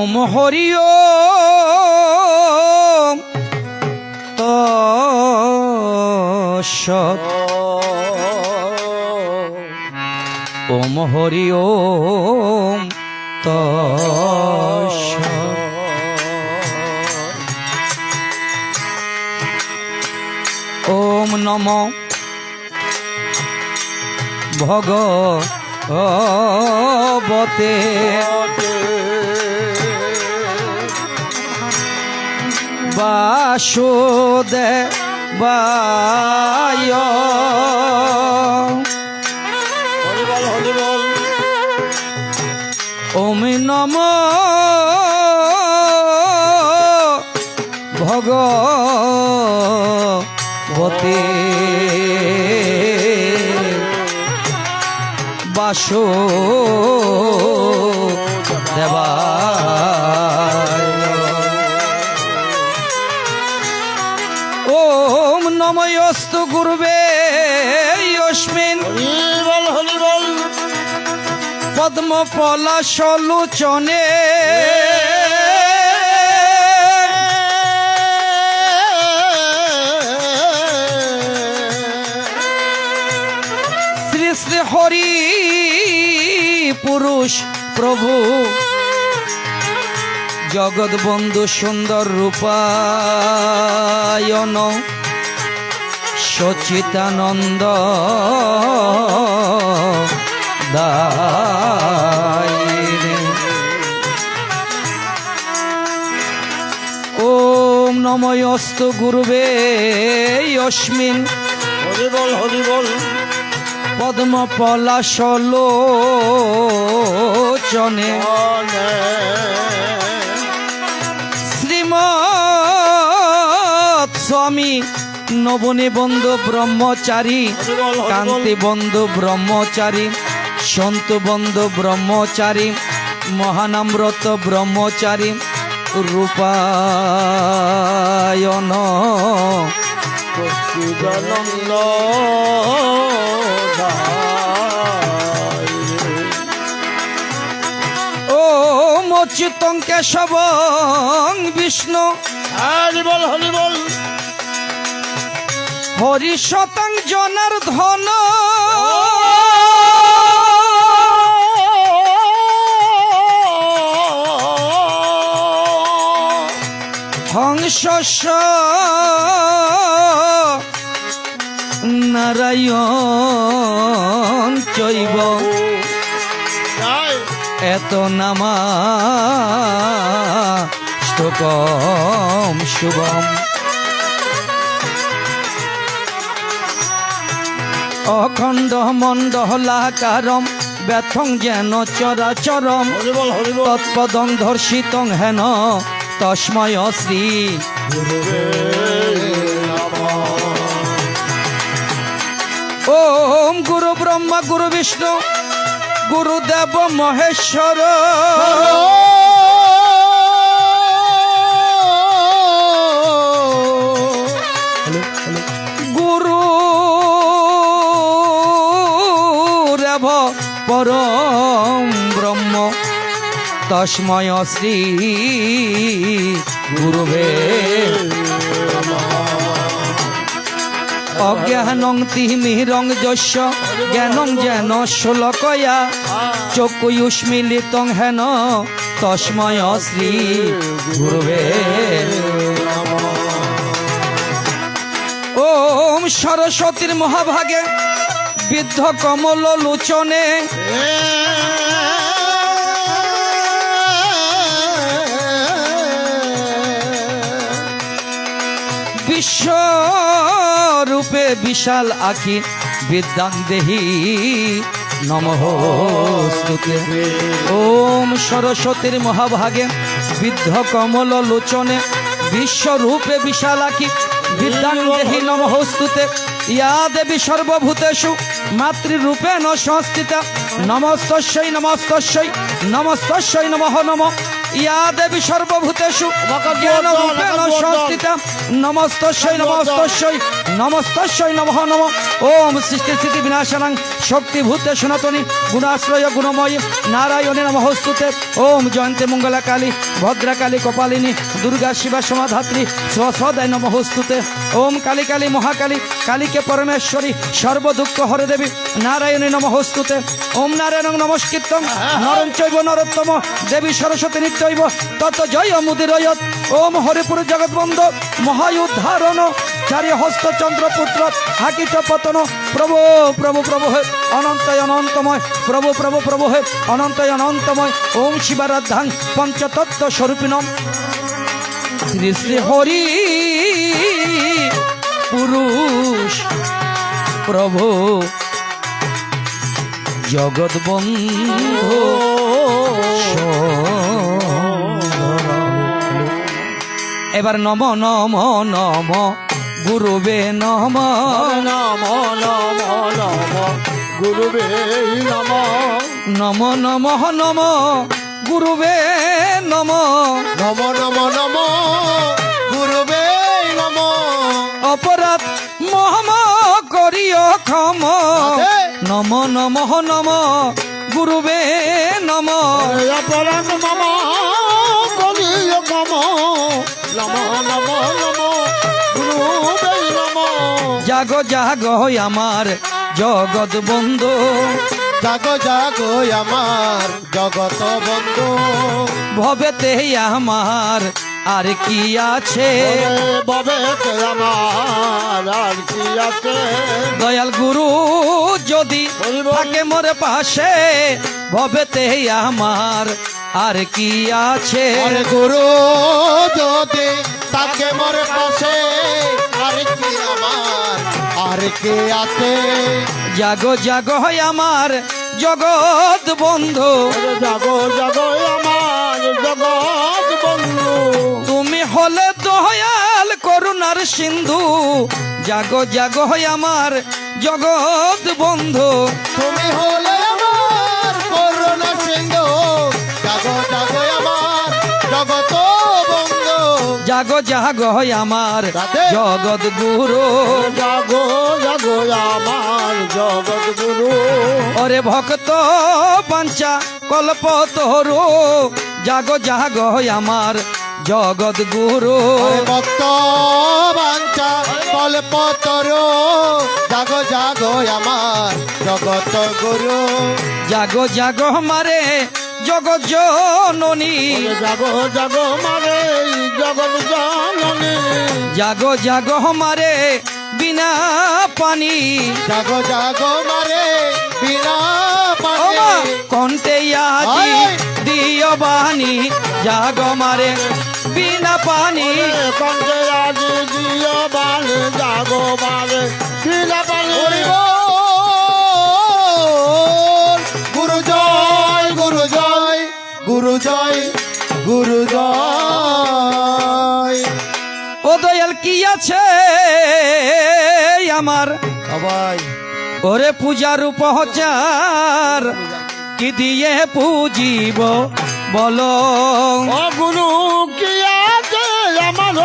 ওম হরি ওম তৎসৎ ওম হরি ওম তৎসৎ ওম নমো ভগবতে বাসুদেবায় ওম নমো ভগবতে বাসুদেবায় ওম নমস্তে গুরুবে যস্মিন পদ্ম পলাশলোচনে শ্রী শ্রী হরি পুরুষ প্রভু জগৎ বন্ধু সুন্দর রূপায়ণ সচিতানন্দ দায়িনে ওম নমস্তে গুরুবে যস্মিন হরি বল পদ্ম পলাশলোচনে শ্রীমৎ স্বামী নবনী বন্ধু ব্রহ্মচারী কান্তি বন্ধু ব্রহ্মচারী সন্ত বন্ধু ব্রহ্মচারী মহানাম্রত ব্রহ্মচারী রূপায়ণ সচ্চিদানন্দ ওম অচ্যুতং কেশবং বিষ্ণু হরি বল হরি শতাং জনার্দন হংসস্য নারায়ণ চৈব এত নামা স্তোকম শুভম অখণ্ড মণ্ডলাকারম ব্যথং যেন চরাচরম তৎপদং ধর্ষিতং হেন তস্ময় শ্রী ওম গুরু ব্রহ্মা গুরু বিষ্ণু গুরুদেব মহেশ্বর গুরু রেভ পরম ব্রহ্ম তস্ময় শ্রী গুরুবে অজ্ঞানং তিমিরং যস্য জ্ঞানং যেন শোলকয়া চক্ষুষ্মিলিতং হেন তস্ময় শ্রী গুরুবে ওম সরস্বতীর মহাভাগে বিদ্ধ কমল লোচনে বিশ্বরূপে বিশাল আখি বিদ্যাং দেহি নমস্তুতে ওম সরস্বতীর মহাভাগে বিদ্ধ কমল লোচনে বিশ্বরূপে বিশাল আখি বিদ্যাং দেহি নমস্তুতে ইয়া দেবী সর্বভূতেষু মাতৃরূপেণ সংস্থিতা নমস্তস্যৈ নমস্তস্যৈ নমস্তস্যৈ নমঃ নমঃ ইয়া দেবী সর্বভূতেষু জ্ঞান রূপেণ সংস্থিতা নমস্তস্যৈ নমস্তস্যৈ নমস্তস্যৈ নমঃ নমঃ ওম সৃষ্টি স্থিতি বিনাশনাং শক্তিভূতে সনাতনী গুণাশ্রয় গুণময়ী নারায়ণে নমঃস্তুতে ওম জয়ন্তে মঙ্গলা কালী ভদ্রা কালী কপালিনী দুর্গা শিবা সমাধাত্রী স্বসদায় নমঃস্তুতে ওম কালী কালী মহাকালী কালীকে পরমেশ্বরী সর্বদুঃখ হরে দেবী নারায়ণে নমঃস্তুতে ওম নারায়ণ নমস্কৃত্যং নরং চৈব নরোত্তম দেবী সরস্বতী নিত্যৈব তত জয় মুদিরয়ত ওম হরিপুর জগৎবন্ধ মহায়ুদ্ধারণ চারি হস্ত চন্দ্রপুত্র হাকিত পতন প্রভু প্রভু প্রভু হে অনন্তয় অনন্তময় প্রভু প্রভু প্রভু হে অনন্তয় অনন্তময় ওম শিবারাধ্যাং পঞ্চতত্ত্ব স্বরূপিণম শ্রী শ্রী হরি পুরুষ প্রভু জগৎ বন্ধু এবার নম নম নম গুরুবে নম নম নম নম গুরুবে নম নম নম নম গুরুবে নম নম নম নম গুরুবে নম অপরাধ মহম করিও ক্ষম নম নম নম গুরুবে নম অপরাধ মম করিও ক্ষম নম নম নম গুরুবে নম জাগো জাগো আমার জগৎ বন্ধু জাগো জাগো আমার জগত বন্ধু ভবেতে আমার আর কি আছে বাবে আমার আর কি আছে দয়াল গুরু যদি থাকে মোরে পাশে ভবেতে আমার আর কি আছে আরে গুরু যদি তাকে মোর পাশে আর কি আমার আর কে আছে জাগো জাগো আমার জগৎ বন্ধু জাগো জাগো আমার জগৎ বন্ধু তুমি হলে দয়াল করুণার সিন্ধু জাগো জাগো আমার জগৎ বন্ধু তুমি হলে আমার করুণা সিন্ধু জাগো জাগো আমার জগৎ বন্ধু জাগো জাগো আমার রাধে। জগৎ গুরু জাগো জাগো আমার জগৎ গুরু ওরে ভক্ত পাঞ্চা কল্প তরু জাগো জাগো আমার জগৎ গুরু ভক্ত বাঞ্চা কল্পতর জাগো জাগো আমার জগত গুরু জাগো জাগো মারে জগৎ জননী জাগো জাগো মারে জগৎ জননী জাগো জাগো মারে বিনা পানি জাগো জাগো মারে বিনা ওমা পানি কণ্ঠে আজি দিও বাণী জাগো মারে বিনা পানি কণ্ঠে আজি দিও বাণী জাগো মারে বিনা পানি গুরু জয় গুরু জয় গুরু জয় গুরু জয় ও দয়াল কি আছে আমার সবাই ওরে পূজার উপহার কি দিয়ে পুজিব বলো ও গুরু কি আছে আমার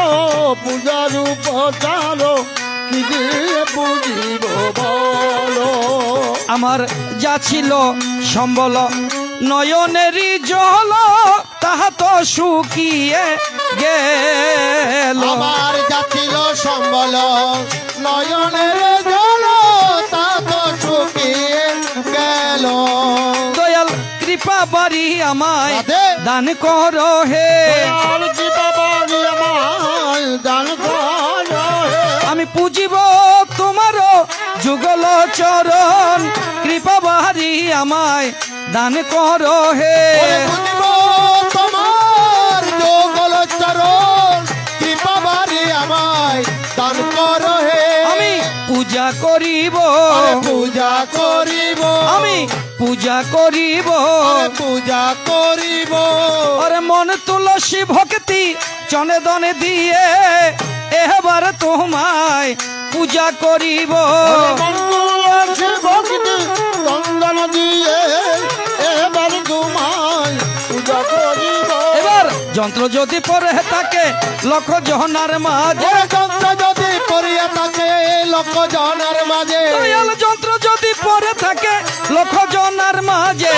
পূজার উপচার কি দিয়ে বুঝিব বলো আমার যা ছিল সম্বল নয়নেরই জল তাহা তো শুকিয়ে গেল আমার যাচ্ছিল সম্বল নয়নের জল তা তো শুকিয়ে গেল দয়াল কৃপা বাড়ি আমায় রাধে। দান করো হে আর জীবাবাড়ি আমায় দান করো হে। আমি পুজিব তোমার যুগল চরণ কৃপা বাড়ি আমায় দান করো হে ওরে বুঝিব তোমার যোগল চরণ কৃপাবাড়ি আমায় দান করো হে আমি পূজা করিব আরে পূজা করিব আমি পূজা করিব আরে পূজা করিব আরে মন তুলসী ভক্তি চনে দনে দিয়ে এবার তোমায় পূজা করিব মঙ্গল ভক্তি চন্দন দিয়ে এবার তোমায় পূজা করিব এবার যন্ত্র যদি পরে থাকে লক্ষ জহনার মাঝে ওরে যন্ত্র যদি পড়িয়া থাকে লক্ষ জনের মাঝে দয়াল যন্ত্র যদি পরে থাকে লক্ষ জনার মাঝে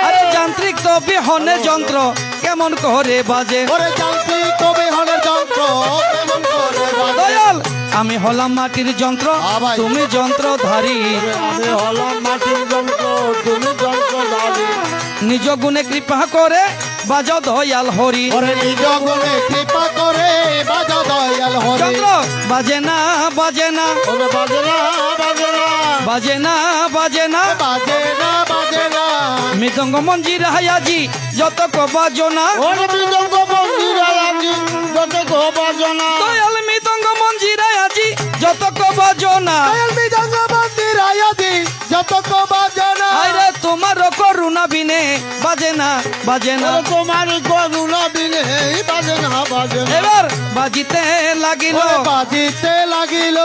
আরে যান্ত্রিক তো বিহনে যন্ত্র কেমন করে বাজে ওরে যান্ত্রিক কবি হলে যন্ত্র কেমন করে বাজে দয়াল আমি হলাম মাটির যন্ত্র হ্যাঁ ভাই। তুমি যন্ত্রধারী আমি হলাম মাটির যন্ত্র তুমি যন্ত্রধারী নিজ গুণে কৃপা করে বাজা দয়াল হরি ওরে নিজ গুণে কৃপা করে বাজা দয়াল হরে যন্ত্র বাজে না বাজে না ওরে বাজে না বাজে না বাজে না বাজে না বাজে না বাজে না মৃদঙ্গ মঞ্জির হায়াজি যত বাজনা ওরে মৃদঙ্গ মন্দির আজি যত গো বাজনা দয়াল মৃদঙ্গ মঞ্জির হায়াজি যত বাজনা দয়াল মৃদঙ্গ মন্দির আজি যত গো বাজনা আরে তোমার করুণা বিনে বাজে না বাজে না ওরে তোমার করুণা বিনে বাজে না বাজে না এবার বাজিতে লাগিল ওরে বাজিতে লাগিল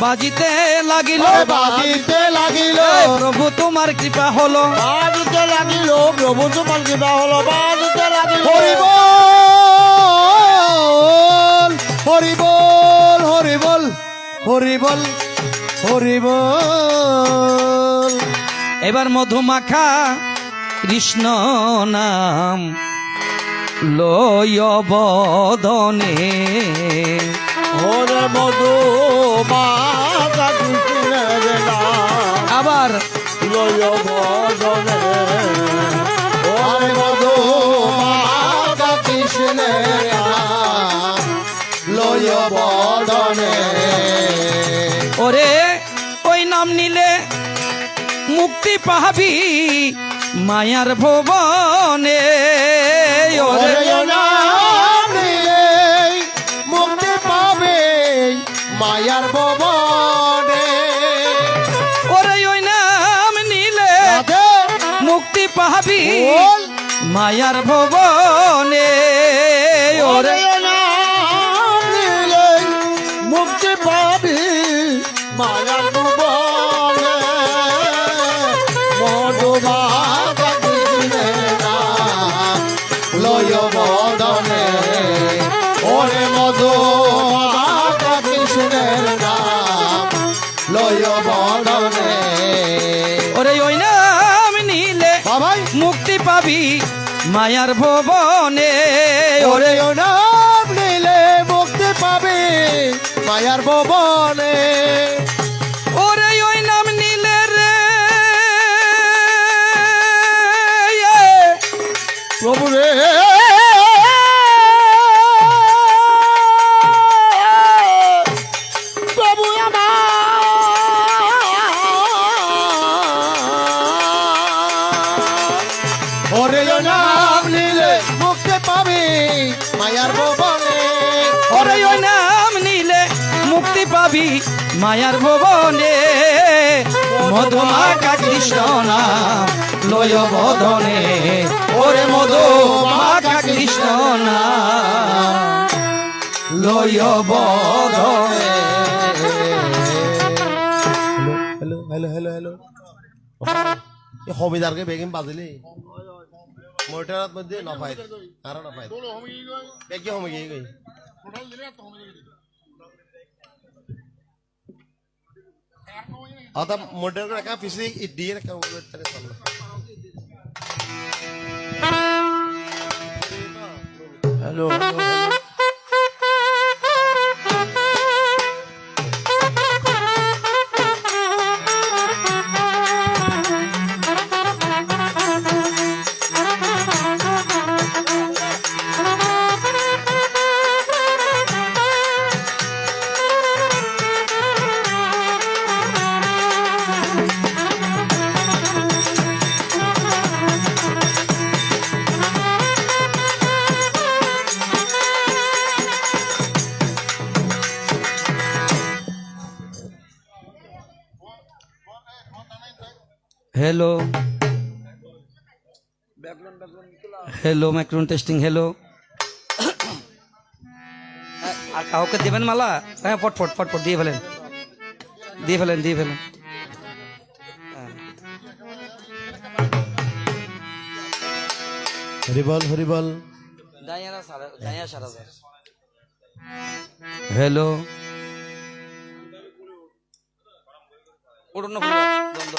বাজিতে লাগিল ওরে বাজিতে লাগিল এই প্রভু তোমার কৃপা হলো বাজিতে লাগিল প্রভু তোমার কৃপা হলো বাজিতে লাগিল হরি বল হরি বল হরি বল হরি বল হরি বল এবার মধুমাখা কৃষ্ণ নাম লয় বদনে ওরে মধু মাতা কৃষ্ণের নাম আবার লয় বদনে ওরে মধু মাতা কৃষ্ণের নাম লয় বদনে ওরে ওই নাম নিলে মুক্তি পাবি মায়ার ভুবনে ওরে ওরে নাম নিলে মুক্তি পাবে মায়ার ভবনে ওরে ওই নাম নিলে রাধে মুক্তি পাবি বল মায়ার ভুবনে ওরে ওরে নাম নিলে মুক্তি পাবি মায়ার ভবনে মধুমাতা কৃষ্ণের নাম লয় বদনে ওরে মধুমাতা কৃষ্ণের নাম লয় বদনে ওরে ওই নাম নিলে বাবাই মুক্তি পাবি মায়ার ভুবনে ওরে ওরে নাম নিলে মুক্তি পাবে মায়ার ভবনে ওরে ওই নাম নিলে রে প্রভু রে প্রভু আমার ওরে নাম নিলে মুক্তি পাবে মায়ার ভবনে ওরে ওই নাম নিলে মুক্তি পাবি মায়ার ভুবনে মধুমাখা কৃষ্ণ নাম লয় বদনে ওরে মধুমাখা কৃষ্ণ নাম লয় বদনে हेलो हेलो हेलो हेलो ये हॉबीदार के बेगिन बाजली मोटरात मध्ये नफायत आरा नफायत क्या क्या होमी गई आता मोटर को रखा पिछली इड्डी रखा वो तेरे सामने hello hello hello micron testing hello আর কাউকে দেবেন মালা হ্যাঁ ফটফট ফটফট দিয়ে ফেলেন দিয়ে ফেলেন দিয়ে ফেলেন হরিবল হরিবল হ্যালো উড়ন দ্বন্দ্ব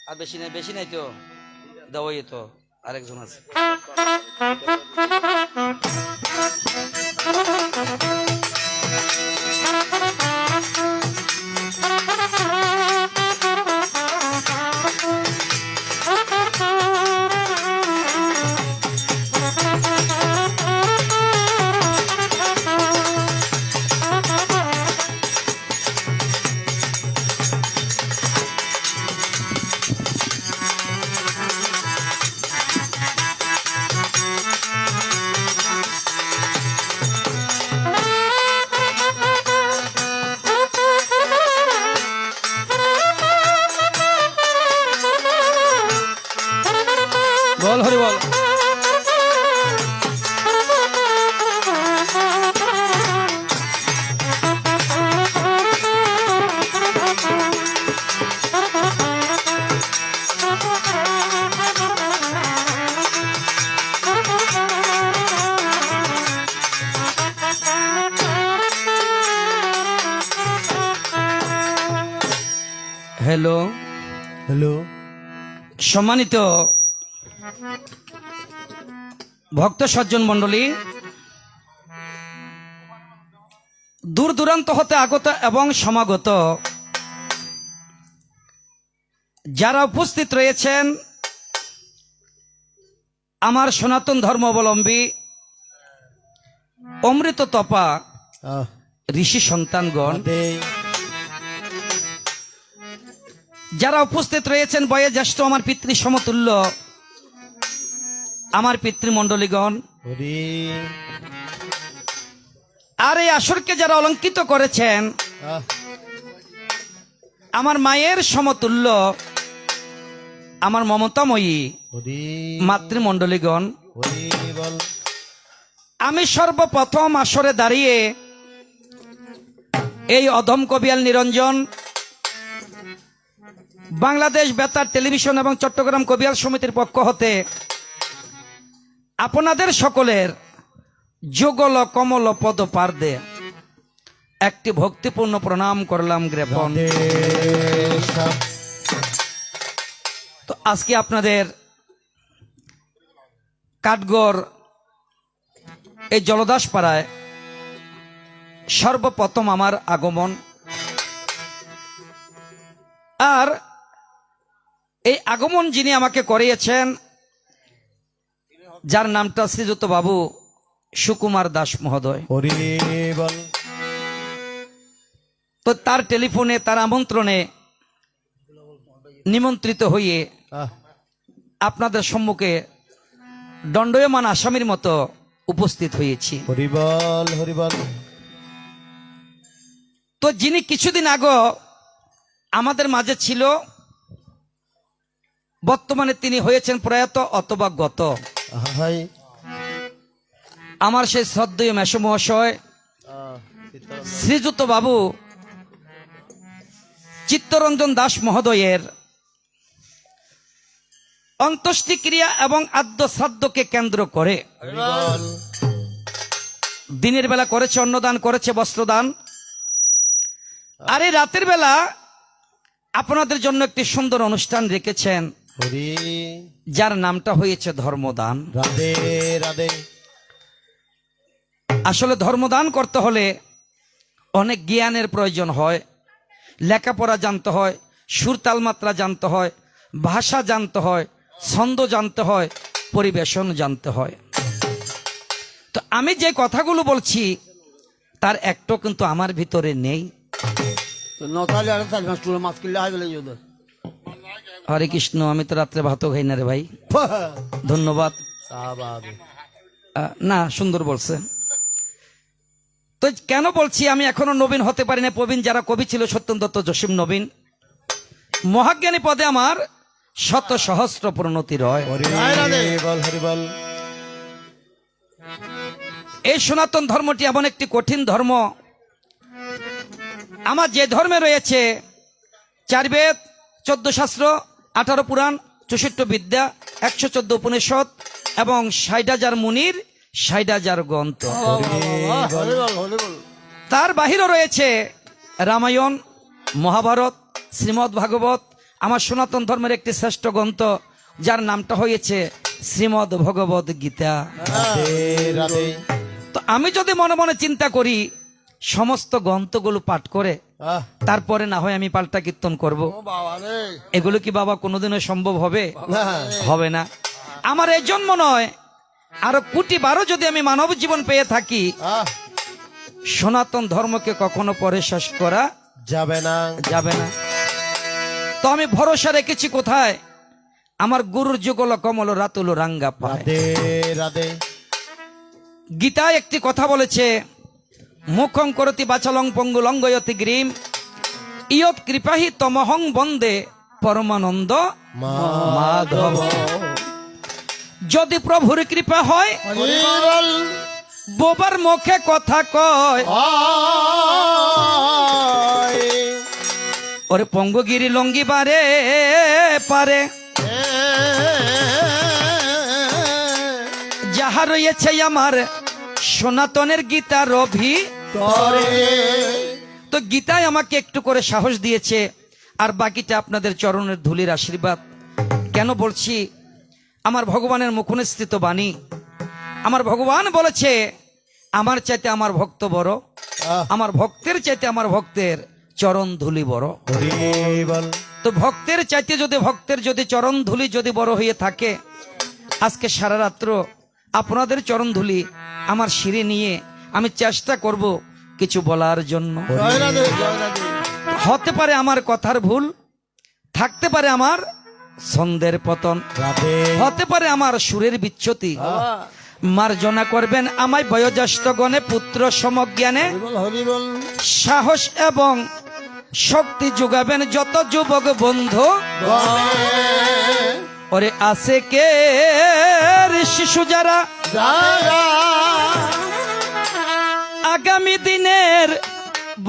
আর বেশি নাই তো দেওয়াই তো আরেকজন আছে বল হরি বল হ্যালো হ্যালো সম্মানিত ভক্ত সজ্জন মণ্ডলী, দূর দূরান্ত হতে আগত এবং সমাগত যারা উপস্থিত রয়েছেন, আমার সনাতন ধর্মাবলম্বী অমৃত তপা ঋষি সন্তানগণ, যারা উপস্থিত রয়েছেন বয়োজ্যেষ্ঠ আমার পিতৃ সমতুল্য আমার পিতৃমণ্ডলীগণ, আর এই আসরকে যারা অলঙ্কিত করেছেন আমার মায়ের সমতুল্য আমার মমতাময়ী মাতৃমণ্ডলীগণ, আমি সর্বপ্রথম আসরে দাঁড়িয়ে এই অধম কবিয়াল নিরঞ্জন বাংলাদেশ বেতার টেলিভিশন এবং চট্টগ্রাম কবিয়াল সমিতির পক্ষ হতে আপনাদের সকলের যুগল কমল পদ পার্দে একটি ভক্তিপূর্ণ প্রণাম করলাম জ্ঞাপন। তো আজকে আপনাদের কাঠগড় এই জলদাস পাড়ায় সর্বপ্রথম আমার আগমন, আর এই আগমন যিনি আমাকে করিয়েছেন যার নামটা শ্রীযুক্ত বাবু সুকুমার দাস মহোদয়, তো তার টেলিফোনে তার আমন্ত্রণে নিমন্ত্রিত হয়ে আপনাদের সম্মুখে দণ্ডায়মান আসামির মতো উপস্থিত হয়েছি। হরিবল হরিবল। তো যিনি কিছুদিন আগে আমাদের মাঝে ছিল, বর্তমানে তিনি হয়েছেন প্রয়াত অথবা গত, আমার সেই শ্রদ্ধেয় মেসো মহাশয় শ্রীযুক্ত বাবু চিত্তরঞ্জন দাস মহোদয়ের অন্ত্যেষ্টিক্রিয়া এবং আদ্য শ্রাদ্ধকে কেন্দ্র করে দিনের বেলা করেছে অন্নদান, করেছে বস্ত্রদান, আর এই রাতের বেলা আপনাদের জন্য একটি সুন্দর অনুষ্ঠান রেখেছেন যার নামটা হয়েছে ধর্মদান। রাধে রাধে। আসলে ধর্মদান করতে হলে অনেক জ্ঞানের প্রয়োজন হয়, লেখাপড়া জানতে হয়, সুর তালমাত্রা জানতে হয়, ভাষা জানতে হয়, ছন্দ জানতে হয়, পরিবেশন জানতে হয়। তো আমি যে কথাগুলো বলছি তার একটু কিন্তু আমার ভিতরে নেই। হরে কৃষ্ণ, আমি তো রাত্রে ভাতও খাই না রে ভাই। ধন্যবাদ। না, সুন্দর বলছে। তো কেন বলছি আমি এখনো নবীন হতে পারি না? প্রবীণ যারা কবি ছিল সত্যেন দত্ত, জসীম নবীন, মহাজ্ঞানী পদে আমার শত সহস্র প্রণতি রয়। এই সনাতন ধর্মটি এমন একটি কঠিন ধর্ম, আমার যে ধর্মে রয়েছে 4 বেদ, 14 শাস্ত্র, 18 পুরাণ, 64 বিদ্যা, 114 উপনিষদ, এবং 60,000 মুনির, 60,000 গ্রন্থ। তার বাহিরও রয়েছে রামায়ণ, মহাভারত, শ্রীমদ্ ভাগবত, আমার সনাতন ধর্মের একটি শ্রেষ্ঠ গ্রন্থ, যার নামটা হয়েছে শ্রীমদ্ ভগবত গীতা। তো আমি যদি মনে মনে চিন্তা করি সমস্ত গ্রন্থগুলো পাঠ করে তারপরে না হয় আমি পাল্টা কীর্তন করব, এগুলো কি বাবা কোনোদিনও সম্ভব হবে? হবে না। আমার এই জন্ম নয়, আরো কোটি বারো যদি আমি মানব জীবন পেয়ে থাকি, সনাতন ধর্মকে কখনো পরে শেষ করা যাবে না, যাবে না। তো আমি ভরসা রেখেছি কোথায়? আমার গুরুর যুগল কমল রাতুল রাঙ্গা পায়। গীতায় একটি কথা বলেছে, মুখং করতি বাচালং পঙ্গু লঙ্গয়তি গ্রীম ইয়ৎ কৃপাহি তমহং বন্দে পরমানন্দ মাধব। যদি প্রভুর কৃপা হয় বোবার মুখে কথা কয়, ওরে পঙ্গগিরি লঙ্গি বারে পারে, যাহা রয়েছে আমার সনাতনের গীতার তো গীতায় আমাকে একটু করে সাহস দিয়েছে, আর বাকিটা আপনাদের চরণের ধুলির আশীর্বাদ। কেন বলছি? আমার ভগবানের মুখনিসৃত বাণী। আমার ভগবান বলেছে, আমার চাইতে আমার ভক্ত বড়, আমার ভক্তের চাইতে আমার ভক্তের চরণ ধুলি বড়। তো ভক্তের চাইতে ভক্তের যদি চরণ ধুলি যদি বড় হয়ে থাকে, আজকে সারা রাত্র আপনাদের চরণ ধুলি আমার শিরে নিয়ে আমি চেষ্টা করব কিছু বলার জন্য। হতে পারে আমার কথার ভুল, থাকতে পারে আমার ছন্দের পতন, হতে পারে আমার সুরের বিচ্যুতি। মার্জনা করবেন আমায় বয়োজ্যেষ্ঠ গণে, পুত্র সমজ্ঞানে সাহস এবং শক্তি যোগাবেন যত যুবক বন্ধু। ওরে আছে কে শিশু যারা আগামী দিনের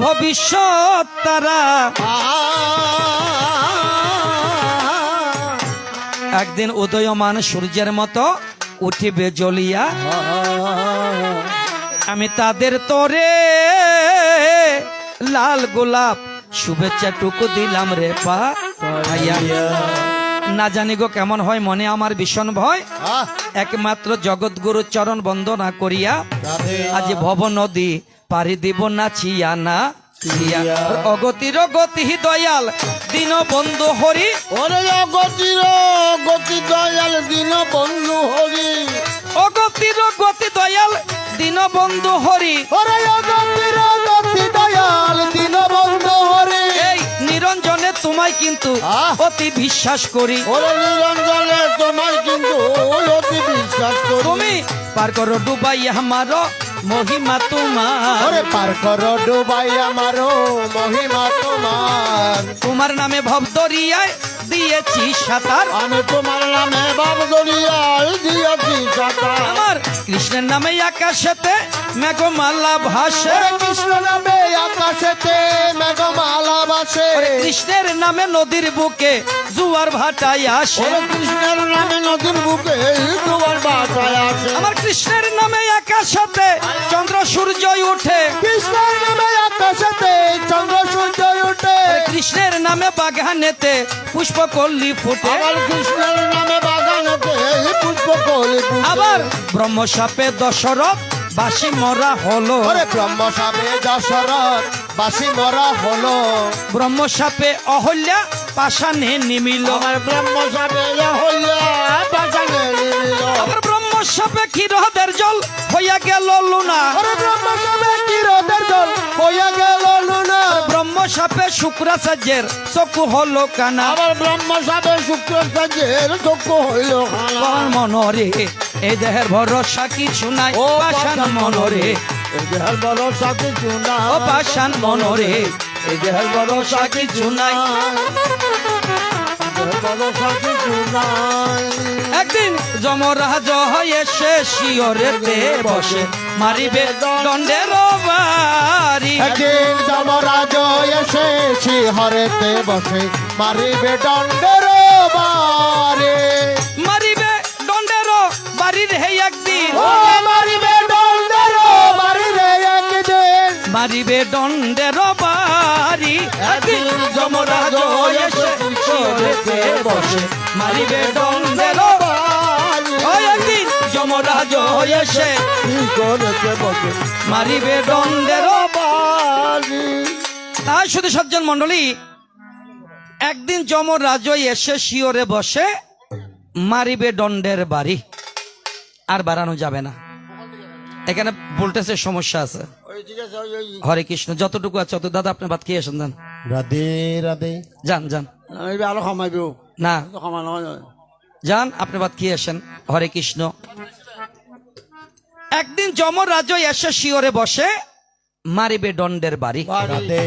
ভবিষ্যৎ তারা, একদিন উদয়মান সূর্যের মতো উঠিবে জ্বলিয়া, আমি তাদের তরে লাল গোলাপ শুভেচ্ছা টুকু দিলাম রে পা। না জানি গো কেমন হয়, মনে আমার ভীষণ ভয়। একমাত্র জগৎগুরু চরণ বন্দনা করিয়া আজ ভব নদী পারি দিব নাচিয়া না অগতির গতি দয়াল দিন বন্ধু হরি। অগতির গতি দয়াল দিন বন্ধু হরি, অগতির গতি দয়াল দিন বন্ধু হরি, অগতির গতি দয়াল দিন বন্ধু হরি। এই নিরঞ্জনে তোমায় কিন্তু অতি বিশ্বাস করি, নিরঞ্জনে তোমায় কিন্তু অতি বিশ্বাস করি। তুমি পার করো ডুবাই আমার মহিমা তোমার, পার করো ডুবাই আমার মহিমা তোমার। তোমার নামে ভব দরিয়ায় দিয়েছি সাঁতার, আমি তোমার নামে ভব দরিয়ায় দিয়েছি সাঁতার। আমার কৃষ্ণের নামে আকাশেতে মেঘমালা ভাসে, কৃষ্ণ নামে আকাশেতে মেঘমালা ভাসে। কৃষ্ণের নামে নদীর বুকে জুয়ার ভাটায় আসে, কৃষ্ণের নামে নদীর বুকে জুয়ার ভাটায় আসে। আমার কৃষ্ণের নামে আকাশেতে চন্দ্র সূর্য উঠে, কৃষ্ণের নামে আকাশেতে চন্দ্র সূর্য উঠে। কৃষ্ণের নামে বাগানেতে পুষ্পকল্লি ফুটে, কৃষ্ণের নামে বাগানেতে পুষ্পকল্লি ফুটে। আবার ব্রহ্মশাপে দশরথ বাসি মরা হলো, ব্রহ্মশাপে দশরথ বাসি মরা হলো। ব্রহ্মশাপে অহল্যা পাষাণে নিমিল, ব্রহ্মশাপে অহল্যা পাষাণে নিমিল। আবার ব্রহ্মশাপে ক্ষীরদের জল হইয়া গেল লুনা, ব্রহ্মশাপে ক্ষীরদের জল হইয়া গেল লুনা। ব্রহ্মশাপে শুক্রাচার্যের চক্ষু হলো কানা, আবার ব্রহ্মশাপে শুক্রাচার্যের চক্ষু হইল কানা। মনরে এই দেহের ভরসা কিছু নাই, পাষাণ মনরে এই দেহের ভরসা কিছু নাই, ও পাষাণ মনরে এই দেহের ভরসা কিছু নাই। একদিন যমরাজ এসে শিয়রেতে বসে মারিবে দণ্ডের বাড়ি, একদিন যমরাজ এসে শিহরেতে বসে মারিবে দণ্ডের বাড়ি, মারিবে দণ্ডের বাড়ি মারি রে একদিন, ও মারিবে দণ্ডের বাড়ি রে একদিন, মারিবে দণ্ডের বাড়ি, একদিন যমরাজ এসে শিওরেতে বসে, মারিবে দণ্ডের বাড়ি ওই একদিন যমরাজ এসে শিওরেতে বসে, মারিবে দণ্ডের বাড়ি। তাই শুধু সজ্জন মন্ডলী, একদিন যমরাজ এসে শিওরে বসে মারিবে দণ্ডের বাড়ি, আর বাড়ানো যাবে না। এখানে ভোল্টেজের সমস্যা আছে। হরে কৃষ্ণ, যতটুকু আছে অত। দাদা আপনি ভাত খেয়ে আসেন, যান রাধে রাধে। যান যান, আরো খামাইব না খামানো যান, আপনি ভাত খেয়ে আসেন। হরে কৃষ্ণ। একদিন যমরাজ এসে শিওরে বসে মারিবে দণ্ডের বাড়ি। রাধে।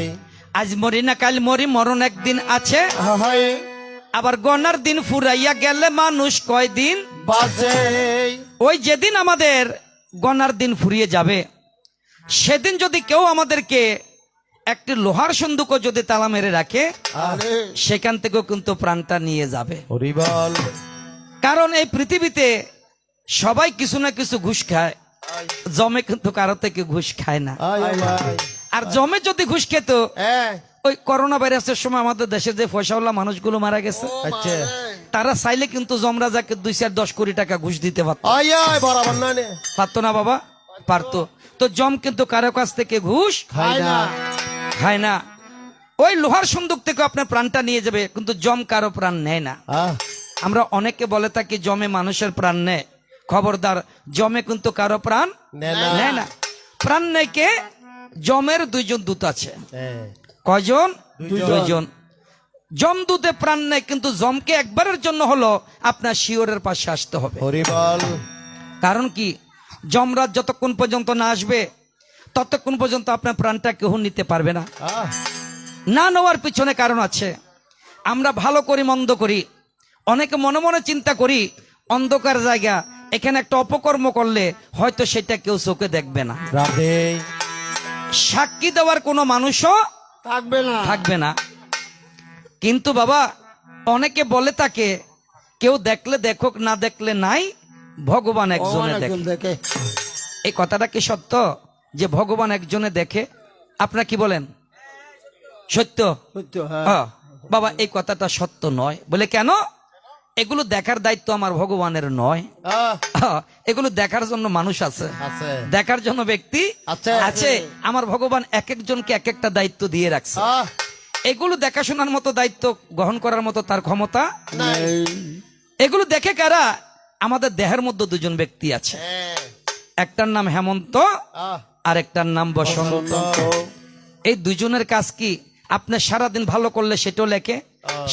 আজ মরি না কাল মরি, মরণ একদিন আছে, হায় আবার গণার দিন ফুরাইয়া গেলে মানুষ কয়দিন বাজে। ওই যেদিন আমাদের গণার দিন ফুরিয়ে যাবে, সেদিন যদি কেউ আমাদেরকে একটি লোহার সন্দুকও যদি তালা মেরে রাখে, আরে সেখান থেকেও কিন্তু প্রাণটা নিয়ে যাবে। হরিবল। কারণ এই পৃথিবীতে সবাই কিছু না কিছু ঘুষ খায়, জমে কিন্তু কারো থেকে ঘুষ খায় না। আয় ভাই। আর জমে যদি ঘুষ খেত, হ্যাঁ ওই করোনা ভাইরাসের সময় আমাদের দেশে যে পয়সাওয়ালা মানুষগুলো মারা গেছে, আচ্ছা। তারা চাইলে কিন্তু যমরাজাকে 2-10 কোটি টাকা ঘুষ দিতে পারত, আয় আয় বরাবর না নে। পারতো না বাবা? পারতো। তো জম কিন্তু কারো কাছ থেকে ঘুষ খাই না। খায় না। ওই লোহার সন্দুক থেকে আপনার প্রাণটা নিয়ে যাবে, কিন্তু জম কারো প্রাণ নেয় না। আমরা অনেকে বলে থাকি জমে মানুষের প্রাণ নেয়, খবরদার, জমে কিন্তু কারো প্রাণ নেয় না। নেয় না। প্রাণ নেয় কে? জমের 2জন দূত আছে। হ্যাঁ। কয়জন? 2 জন। যমদূতে প্রাণ নেয়, কিন্তু জমকে একবারের জন্য হলো আপনার শিওরের পাশে আসতে হবে। হরিবল। কারণ কি, যমরাজ যতক্ষণ পর্যন্ত না আসবে ততক্ষণ পর্যন্ত আপনার প্রাণটা কেউ নিতে পারবে না। না নেওয়ার পিছনে কারণ আছে। আমরা ভালো করি মন্দ করি, অনেকে মনে মনে চিন্তা করি অন্ধকার জায়গা, এখানে একটা অপকর্ম করলে হয়তো সেটা কেউ চোখে দেখবে না, রাধে। সাক্ষী দেওয়ার কোনো মানুষও থাকবে না থাকবে না। কিন্তু বাবা, অনেকে বলে তাকে কেউ দেখলে দেখুক, না দেখলে নাই, ভগবান একজনে দেখে। দেখে এই কথাটা কি সত্য যে ভগবান একজনে দেখে? আপনারা কি বলেন? সত্য? সত্য, হ্যাঁ। হ্যাঁ। বাবা, এই কথাটা সত্য নয়। বলে কেন? এগুলো দেখার দায়িত্ব আমার ভগবানের নয়। এগুলো দেখার জন্য মানুষ আছে, আছে। দেখার জন্য ব্যক্তি আছে। আছে। আমার ভগবান এক একজনকে এক একটা দায়িত্ব দিয়ে রাখছে। এগুলো দেখাশোনার মতো দায়িত্ব গ্রহণ করার মতো তার ক্ষমতা নাই। এগুলো দেখে কারা? আমাদের দেহের মধ্যে 2জন ব্যক্তি আছে, একটার নাম হেমন্ত আর একটার নাম বসন্ত। এই 2জনের কাজ কি? আপনি সারাদিন ভালো করলে সেটাও লেখে,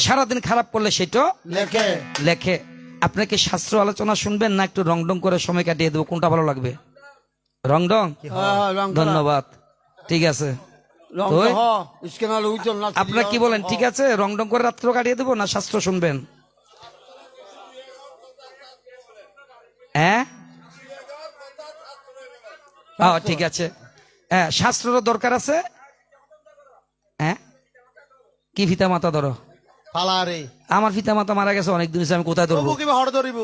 সারাদিন খারাপ করলে সেটাও লেখে। লেখে। আপনি কি শাস্ত্র আলোচনা শুনবেন, না একটু রংডং করে সময় কাটিয়ে দেবো? কোনটা ভালো লাগবে? রংডং? ধন্যবাদ, ঠিক আছে। আপনারা কি বলেন? ঠিক আছে, রংডং করে রাত্র কাটিয়ে দেবো, না শাস্ত্র শুনবেন? হ্যাঁ, ঠিক আছে। হ্যাঁ, শাস্ত্রেরও দরকার আছে। হ্যাঁ, কি পিতা মাতা ধরো? পালারে আমার পিতা মাতা মারা গেছে অনেক দিন হয়েছে, আমি কোথায় ধরবো? কিবা হড় ধরিব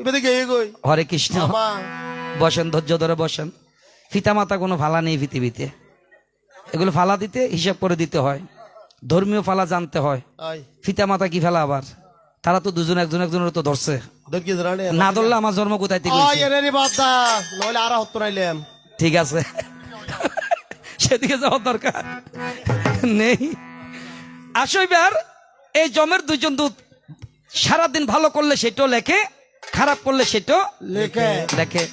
এবারে গিয়ে গই। হরে কৃষ্ণ। বাবা বসেন, ধৈর্য ধরে বসেন। পিতা মাতা কোনো ফালা নেই পৃথিবীতে, এগুলো ফালা দিতে হিসাব করে দিতে হয়, ধর্মীয় ফালা জানতে হয়। আয় পিতা মাতা কি ফেলা? আবার তারা তো দুজন একজন একজনের তো ধরছে, ধর কি জানে না ধরলে আমার জন্ম কোথায় থেকে হয়েছে? আয় রে বাদা নইলে আর হত্য নাইলাম। ঠিক আছে, সেদিকে যাওয়ার দরকার নেই। আসো এবার, এই জমের 2জন দূত সারাদিন ভালো করলে সেটাও লেখে, খারাপ করলে সেটাও লেখে। লেখে।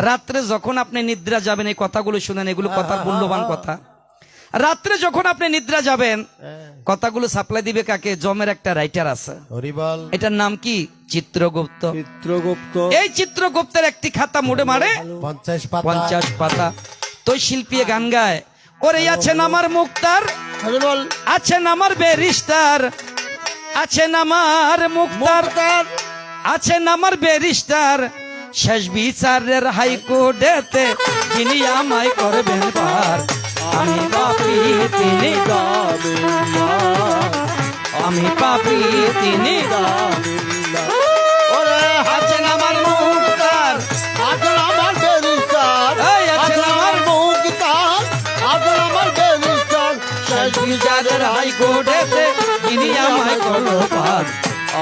রাত্রে যখন আপনি নিদ্রা যাবেন, এই কথাগুলো শুনেন, এগুলো কথার মূল্যবান কথা। রাত্রে যখন আপনি নিদ্রা যাবেন, কথাগুলো সাপ্লাই দিবে কাকে? জমের একটা রাইটার আছে, হরিবল। এটার নাম কি? চিত্রগুপ্ত। চিত্রগুপ্ত। এই চিত্রগুপ্তের একটি খাতা মোড়ে মারে 50 পাতা। 50 পাতা। তো শিল্পী গান গায়, ওরে আছেন আমার মুক্তার, হরিবল। আছেন আমার ব্যারিস্টার, আছেন আমার মুক্তার, আছেন আমার ব্যারিস্টার, শেষ বিচারের হাইকোর্টেতে যিনি আমায় করবেন পার। আমি পাপী তিনি আমি পাপী তিনি। ওরে আছেন আমার মুক্তার, পার।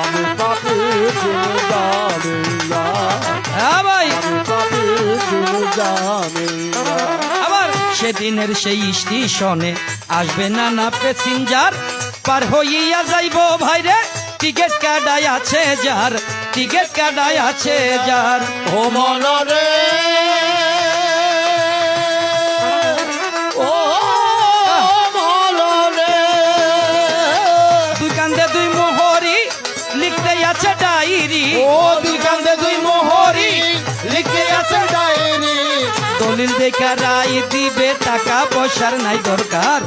আমি পাপি তিনি জামিল্লাহ হ্যাঁ ভাই, আমি পাপি তিনি জামিল্লাহ আবার সেদিনের সেই স্টেশনে আসবে না প্যাসেঞ্জার, পার হইয়া যাইব ভাইরে টিকিট কাটাই আছে যার, টিকিট কাটাই আছে যার। ও মনরে ও মনরে দুই কান্দে দুই মোহরি লিখতে আছে ডায়েরি, ও দুই কান্দে দুই মোহরি লিখে আছে ডায়েরি। দলিল দেখা রায় দিবে টাকা পয়সার নাই দরকার,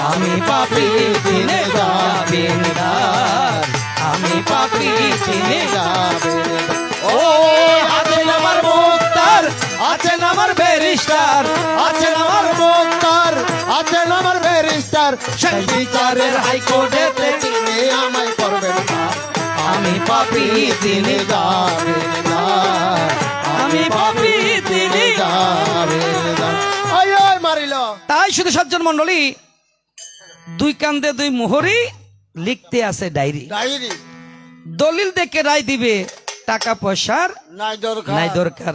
আমি পাপি দিনে জামিনদার, আমি পাপি দিনে। ও আছেন আমার মুক্তার, আছেন আমার ব্যারিস্টার, আছেন আমার মুক্তার, আছেন আমার ব্যারিস্টার, সেই বিচারের হাইকোর্টেতে তিনি আমায় করবেন পার। আমি পাপি তিনি জামিনদার, আমি পাপি তিনি। জামিনদার। আয় আয় মারিল। তাই শুধু সজ্জন মন্ডলী, দুই কান্দে দুই মোহরি লিখতে আছে ডায়েরি, ডায়েরি দলিল দেখে রায় দিবে টাকা পয়সার নাই দরকার নাই দরকার।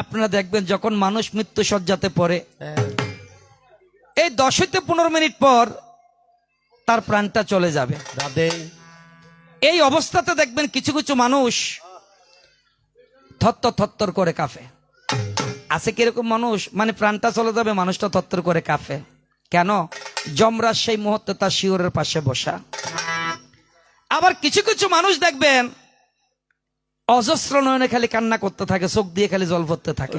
আপনারা দেখবেন যখন মানুষ মৃত্যু সজ্জাতে পড়ে, এই 10 হইতে 15 মিনিট পর তার প্রাণটা চলে যাবে। দাদে এই অবস্থাতে দেখবেন কিছু কিছু মানুষ থত্তর থত্তর করে কাঁপে। আছে কিরকম মানুষ, মানে প্রাণটা চলে যাবে মানুষটা থত্তর করে কাঁপে কেন? যমরাজ সেই মুহূর্তে তার শিওরের পাশে বসা। আবার কিছু কিছু মানুষ দেখবেন অজস্র নয়নে খালি কান্না করতে থাকে, চোখ দিয়ে খালি জল পড়তে থাকে।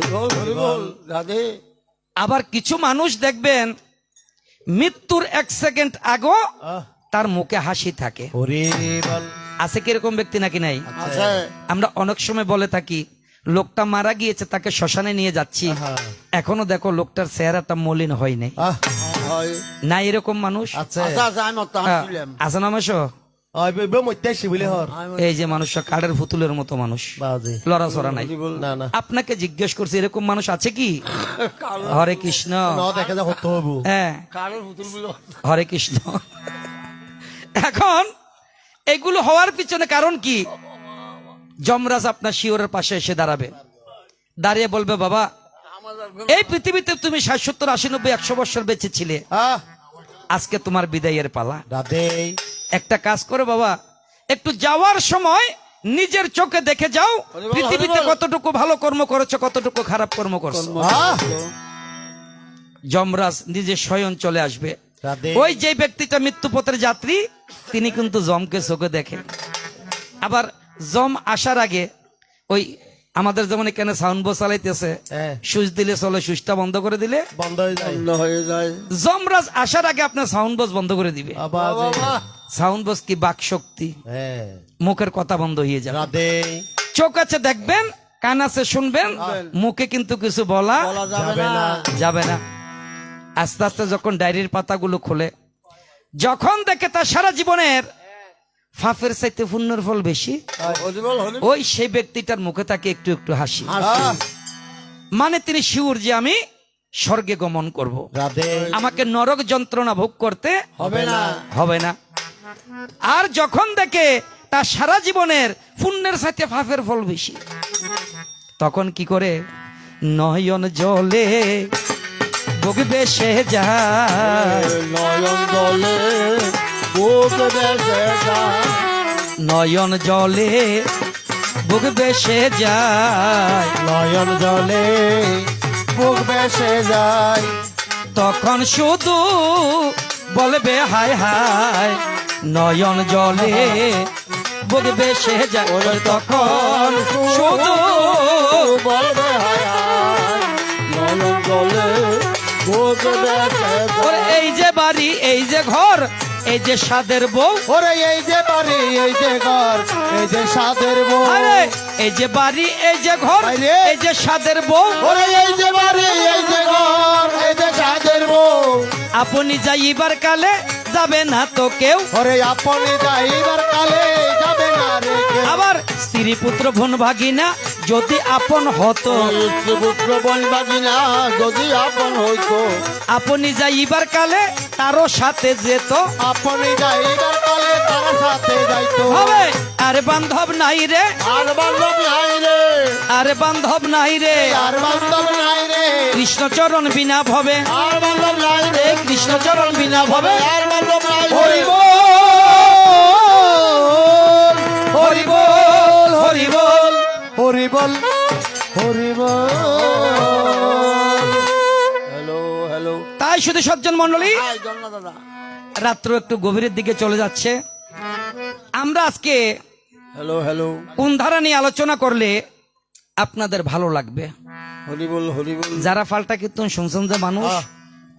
দাদে আবার কিছু মানুষ দেখবেন মৃত্যুর 1 সেকেন্ড আগেও তার মুখে হাসি থাকে। ওরে বল। আছে কিরকম ব্যক্তি নাকি নাই? আছে আমরা অনেক সময় বলে থাকি লোকটা মারা গিয়েছে, তাকে শ্মশানে নিয়ে যাচ্ছি, এখনো দেখো লোকটার চেহারাটা মলিন হয় নাই। হয় না এরকম মানুষ আছে আচ্ছা আচ্ছা আমি তো আসছিলাম আছে না মাস? ওই বে মইতে শিবিলে হর এই যে মানুষটা কাঠের পুতুলের মতো মানুষ, বাজে লড়াচড়া নাই। না না আপনাকে জিজ্ঞেস করছি এরকম মানুষ আছে কি? হরে কৃষ্ণ। ন দেখে যা হতো হবু। হ্যাঁ, কারণ পুতুল গুলো হরে কৃষ্ণ। এখন এগুলো হওয়ার পিছনে কারণ কি? যমরাজ আপনার শিওরের পাশে এসে দাঁড়াবে, দাঁড়িয়ে বলবে বাবা এই পৃথিবীতে তুমি 60, 70, 80, 90, 100 বছর বেঁচে ছিলে, আজকে তোমার বিদায়ের পালা। দাদে একটা কাজ করো বাবা, একটু যাওয়ার সময় নিজের চোখে দেখে যাও পৃথিবীতে কতটুকু ভালো কর্ম করেছো, কতটুকু খারাপ কর্ম করছো। যমরাজ নিজে স্বয়ং চলে আসবে। দাদে ওই যে ব্যক্তিটা মৃত্যুপথের যাত্রী তিনি কিন্তু জমকে চোখে দেখেন। আবার জম আসার আগে ওই আমাদের যেমন এখানে সাউন্ড বক্স চালাইতেছে, সুইচ দিলে চলে, সুইচটা বন্ধ করে দিলে বন্ধ হয়ে যায়। বন্ধ হয়ে যায় যমরাজ আসার আগে আপনার সাউন্ড বক্স বন্ধ করে দিবে। বাজে সাউন্ড বক্স কি বাক শক্তি, হ্যাঁ মুখের কথা বন্ধ হয়ে যাবে। দাদে চোখ আছে দেখবেন, কান আছে শুনবেন, মুখে কিন্তু কিছু বলা বলা যাবে যাবে না না। যাবে না। আস্তে আস্তে যখন ডায়েরির পাতাগুলো খোলে, যখন দেখে তার সারা জীবনের ফাফের চাইতে পুণ্যের ফল বেশি, হরিবল হরিবল ওই সেই ব্যক্তিটার মুখে তাকে একটু একটু হাসি, মানে তিনি শিওর যে আমি স্বর্গে গমন করব, দাদে আমাকে নরক যন্ত্রণা ভোগ করতে হবে না হবে না। আর যখন দেখে তার সারা জীবনের পুণ্যের সাথে পাপের ফল বেশি, তখন কি করে? নয়ন জলে বগবে সে যায়, নয়ন জলে বুক বেসে যায় নয়ন জলে বগবে সে যায়, নয়ন জলে বুক বেসে যায়। তখন শুধু বলবে হায় হায়, নয়ন জলে বগবে সে যায়, তখন শুধু বলবে হায় হায় নয়ন জলে বুক বেসে ওরে এই যে বাড়ি, এই যে ঘর, এই যে সাদের বউ, ওরে এই যে বাড়ি, এই যে ঘর, এই যে সাদের বউ। আরে এই যে বাড়ি, এই যে ঘর, আরে। এই যে সাদের বউ, ওরে এই যে বাড়ি, এই যে ঘর, এই যে সাদের বউ। আপনি যাইবার কালে যাবে না তো কেউ, ওরে আপনি যাইবার কালে যাবে না রে কেউ। আবার স্ত্রী পুত্র বোন ভাগিনা যদি আপন হতো স্ত্রী পুত্র বোন বাগিনা যদি আপন হইতো, আপনি যাইবার কালে তারও সাথে যেত আপনি যাইবার কালে তার সাথে যাইতো। হবে। আরে বান্ধব নাই রে, আর বান্ধব নাই রে, আরে বান্ধব নাই রে, আর বান্ধব নাই রে, কৃষ্ণচরণ বিনা ভবে, আর বান্ধব নাই রে, এই কৃষ্ণচরণ বিনা ভবে। আর বান্ধব নাই রে। হরি বল, হরি বল, হরি বল। হরি বল, হরি বল। হ্যালো হ্যালো, তাই শুধু সজ্জন মন্ডলী, হাই জন্না দাদা। রাত্র একটু গভীরের দিকে চলে যাচ্ছে। আমরা আজকে হ্যালো হ্যালো, কোন ধারা নিয়ে আলোচনা করলে আপনাদের ভালো লাগবে? হরি বল হরি বল। যারা পাল্টা কীর্তন শুনছেন যে মানুষ,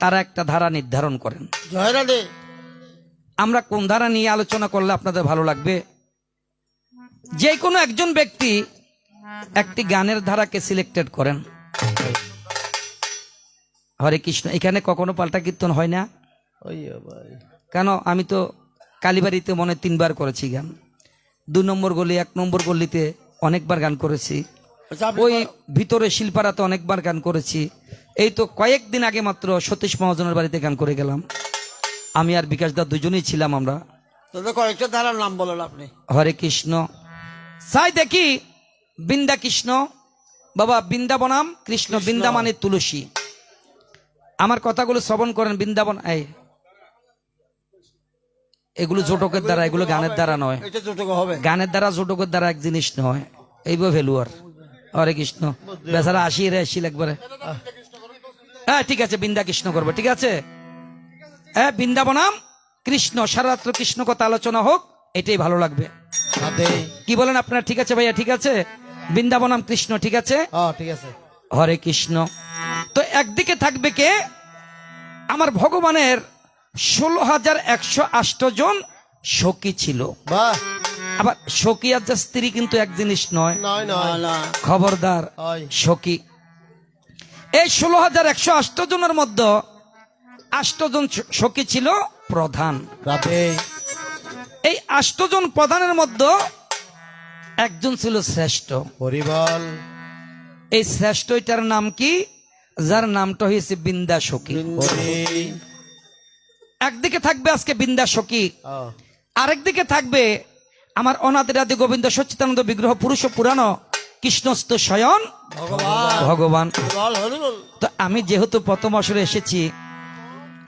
তারা একটা ধারা নির্ধারণ করেন। জয় রাধে। আমরা কোন ধারা নিয়ে আলোচনা করলে আপনাদের ভালো লাগবে? যে কোনো একজন ব্যক্তি একটি গানের ধারাকে সিলেক্টেড করেন। হরে কৃষ্ণ। এখানে কখনো পাল্টা কীর্তন হয় না ওই ভাই, কেন? আমি তো কালীবাড়িতে মনে 3 বার করেছি গান, 2 নম্বর গলি 1 নম্বর গলিতে অনেকবার গান করেছি, আচ্ছা, আপনি ওই ভিতরে শিল্পারাতে অনেকবার গান করেছি। এই তো কয়েকদিন আগে মাত্র সতীশ মহাজনের বাড়িতে গান করে গেলাম। আমি আর বিকাশ দা দুজনেই ছিলাম আমরা। তাহলে কয়েকটা ধারার নাম বলেন আপনি। হরে কৃষ্ণ। চাই দেখি বৃন্দা কৃষ্ণ, বাবা বৃন্দাবনাম কৃষ্ণ, বৃন্দা মানে তুলসী। আমার কথাগুলো শ্রবণ করেন। বৃন্দাবন, এই এগুলো জোটকের দ্বারা, এগুলো গানের দ্বারা নয়। এটা যতটুকু হবে। গানের দ্বারা জোটকের দ্বারা এক জিনিস নয়, এইভাবে ভ্যালুয়ার। হরে কৃষ্ণ। বেচারা আসিল একবারে। হ্যাঁ ঠিক আছে, বৃন্দা কৃষ্ণ করবো, ঠিক আছে। হ্যাঁ, বৃন্দাবনাম কৃষ্ণ, সারারাত্র কৃষ্ণ কথা আলোচনা হোক, এটাই ভালো লাগবে। রাধে। কি বলেন আপনারা? ঠিক আছে ভাইয়া, ঠিক আছে। বৃন্দাবনাম কৃষ্ণ, ঠিক আছে। ঠিক আছে। হরে কৃষ্ণ। তো একদিকে থাকবে কে? আমার ভগবানের 16,108 জন সখী ছিল। বাহ, আবার সখী আর যা স্ত্রী কিন্তু এক জিনিস নয়, নয় নয়, না, খবরদার। হয়। সখী এই 16,108 জনের মধ্যে 8 জন সখী ছিল প্রধান। রাধে। এই 8 জন প্রধানের মধ্যে একজন ছিল শ্রেষ্ঠ। হরি বল। এই শ্রেষ্ঠটার নাম কি? যার নামটা হয়েছে বৃন্দা সখী। হরি। একদিকে থাকবে আজকে বৃন্দা সখী, ও, আরেকদিকে থাকবে আমার অনাদিরাদি গোবিন্দ সচ্চিদানন্দ বিগ্রহ পুরুষ পুরাণ কৃষ্ণস্থ স্বয়ং ভগবান। বল হরি বল। তো আমি যেহেতু প্রথম আসরে এসেছি,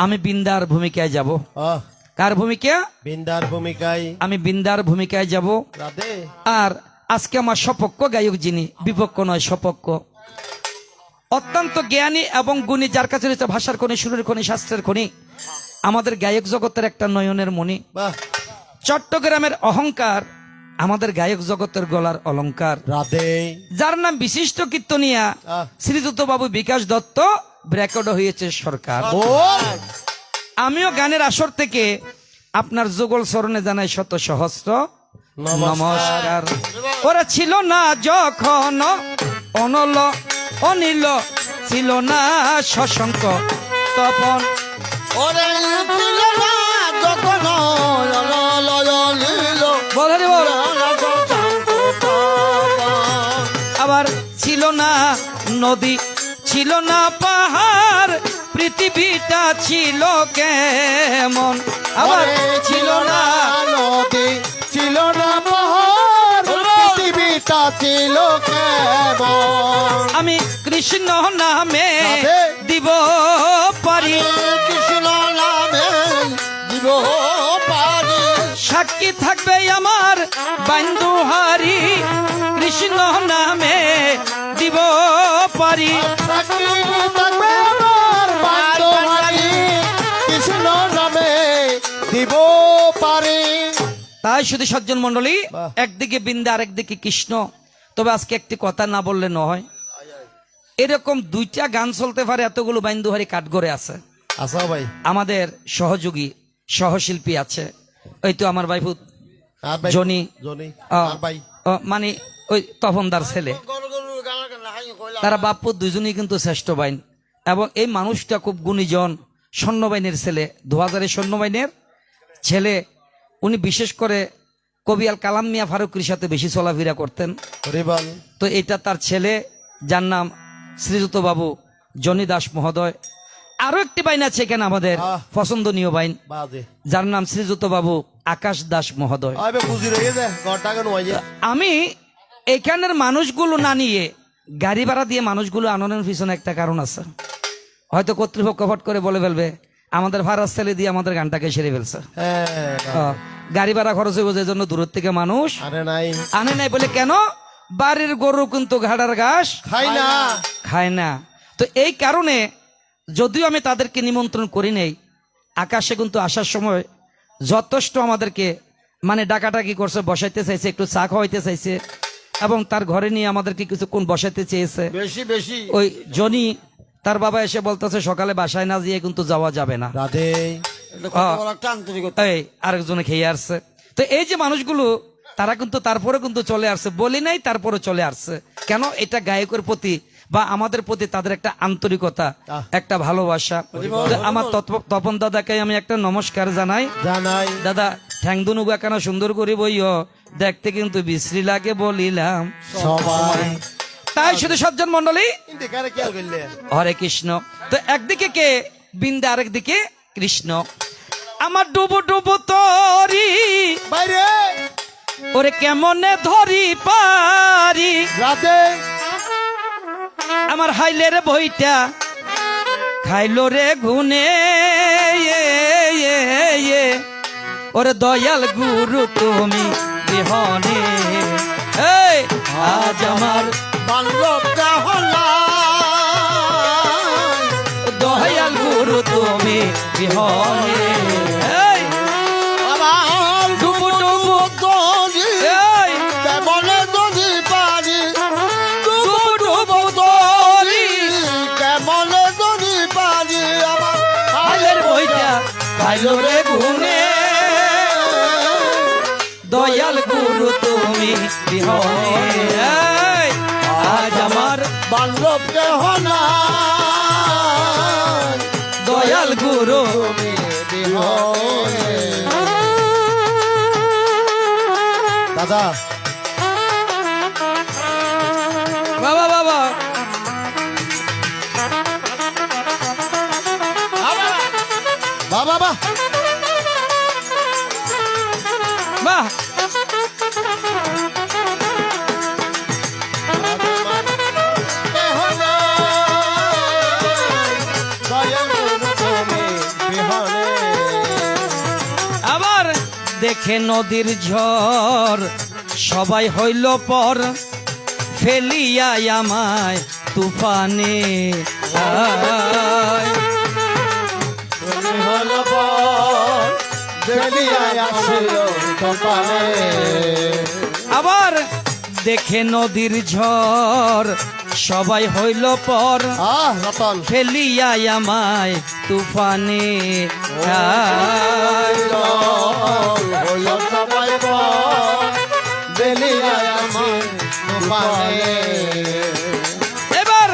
আমি বৃন্দার ভূমিকায় যাব। ও, কার ভূমিকা? বিন্দার ভূমিকায়। আমি বৃন্দার ভূমিকায় যাব। রাধে। আর আজকে আমার সপক্ষ গায়ক যিনি, বিপক্ষ নয় সপক্ষ, অত্যন্ত জ্ঞানী এবং গুণী, যার কাছে রয়েছে ভাষার খনি, সুরের খনি, শাস্ত্রের খনি, আমাদের গায়ক জগতের একটা নয়নের মণি, বাহ, চট্টগ্রামের অহংকার, আমাদের গায়ক জগতের গলার অলংকার, রাধে। যার নাম বিশিষ্ট কীর্তনিয়া আহ, শ্রীযুক্ত বাবু বিকাশ দত্ত, ব্রেকড হয়েছে সরকার। বল। আমিও গানের আসর থেকে আপনার যুগল চরণে জানাই শত সহস্র নমস্কার। ওরা ছিল না যখন অনল অনিল, ছিল না শশঙ্ক তপন, ওরে ছিল না যখন লীল, বল হরি বল। আবার ছিল না নদী, ছিল না পাহাড়, পৃথিবীটা ছিল কেমন। আবার ছিল না নদী, ছিল না পাহাড়, পৃথিবীটা ছিল কেমন। আমি কৃষ্ণ নামে রাধে। দিব পারি, কৃষ্ণ নামে দিব পারি, সাক্ষী থাকবে আমার বান্ধুহারি, কৃষ্ণ নামে দিব পারি। সাক্ষী থাকবে আমার বান্ধবী, কৃষ্ণ নামে দিব পারি। তাই শুধু সজ্জন মন্ডলী, বাহ। একদিকে বৃন্দা আরেকদিকে কৃষ্ণ। তবে আজকে একটি কথা না বললে নয়, এরকম 2টা গান চলতে পারে, এতগুলো বাইন্দুহারি কাঠগড়ে আছে। আসা ভাই। আমাদের সহযোগী সহশিল্পী আছে, ওই তো আমার ভাইভূত আর ভাই জনি, জনি, আহ, আর ভাই। মানে ওই তপনদার ছেলে, তারা বাপ্পু দুজনেই কিন্তু শ্রেষ্ঠ বাইন। এবং এই মানুষটা খুব গুণীজন, সৈন্যবাহিনীর ছেলে, 2000-এর সৈন্যবাহিনীর ছেলে। উনি বিশেষ করে কবি আল কালাম মিয়া ফারুকির সাথে বেশি চলাফেরা করতেন। হরিবল তো এটা তার ছেলে, যার নাম শ্রীযুক্ত বাবু জনি দাস মহোদয়। আরো একটি বাইন আছে এখানে আমাদের পছন্দনীয় বাইন, বাজে যার নাম শ্রীযুক্ত বাবু আকাশ দাস মহোদয়। আবে বুঝি রয়ে যায় ঘরটাকে নয় যে আমি এখানের মানুষগুলো না নিয়ে গাড়ি ভাড়া দিয়ে মানুষগুলো আনন্দের পিছনে একটা কারণ আছে। হয়তো কর্তৃপক্ষ ফট করে বলে ফেলবে আমাদের ভাড়ার ছেলে দিয়ে আমাদের গানটাকে সেরে ফেলছে। হ্যাঁ গাড়ি ভাড়া খরচ হইব, যে জন্য দূরের থেকে মানুষ আরে নাই আনে নাই। বলে কেন? বাড়ির গরু কিন্তু ঘাড়ার ঘাস খাই না খায় না। তো এই কারণে যদিও আমি তাদেরকে নিমন্ত্রণ করি নাই, আকাশে কিন্তু আসার সময় যথেষ্ট আমাদেরকে মানে ডাকাডাকি করছে, বসাইতে চাইছে, একটু চা খাওয়াইতে চাইছে, এবং তার ঘরে নিয়ে আমাদেরকে কিছুক্ষণ বসাইতে চেয়েছে। বেশি বেশি ওই জনি তার বাবা এসে বলতেছে সকালে বাসায় না দিয়ে কিন্তু যাওয়া যাবে না। রাধে এটা কত বড় একটা আন্তরিকতা। এই আরেকজনে খেয়ে আসছে। তো এই যে মানুষগুলো তারা কিন্তু তারপরে কিন্তু চলে আসছে, বলি নাই তারপরে চলে আসছে কেন? এটা গায়কের প্রতি বা আমাদের প্রতি তাদের একটা আন্তরিকতা, একটা ভালোবাসা। তো আমার তপন দাদাকে আমি একটা নমস্কার জানাই। জানাই দাদা ঠ্যাংদুনু কেন সুন্দর করি বইও, দেখতে কিন্তু বিশ্রী লাগে বলিলাম সবাই তাই। শুধু সজ্জন মন্ডলী, কিন্তু কারে খেয়াল করলে হরে কৃষ্ণ। তো একদিকে কে বিন্দা, আরেকদিকে কৃষ্ণ। আমার ডুবু ডুবু তরি বাইরে ওরে কেমনে ধরি পারি, রাধে আমার হাইলের বইটা খাইলো রে গুনে ওরে দয়াল গুরু তুমি বিহনে। এই আজ আমার বান্ধবটা হলা দয়াল গুরু তুমি বিহনে। এই আমার ডুবু ডুবু দরি এই কেমনে যদি পারি ডুবু ডুবু তরি কেমনে যদি পারি আমার হাইলের বইটা খাইলো রে গুনে দয়াল গুরু তুমি বিহনে। এই আজ আমার বান্ধবকে হলা দয়াল গুরু দাদা বাবা বাবা বাবা বাবা বাহ আবার দেখে নদীর ঝড় সবাই হইল পর, ফেলিয়া আমায় তুফানে। আয় আবার দেখে নদীর ঝড় সবাই হইল পর, রতন ফেলিয়া আমায় তুফানে। আয় এবার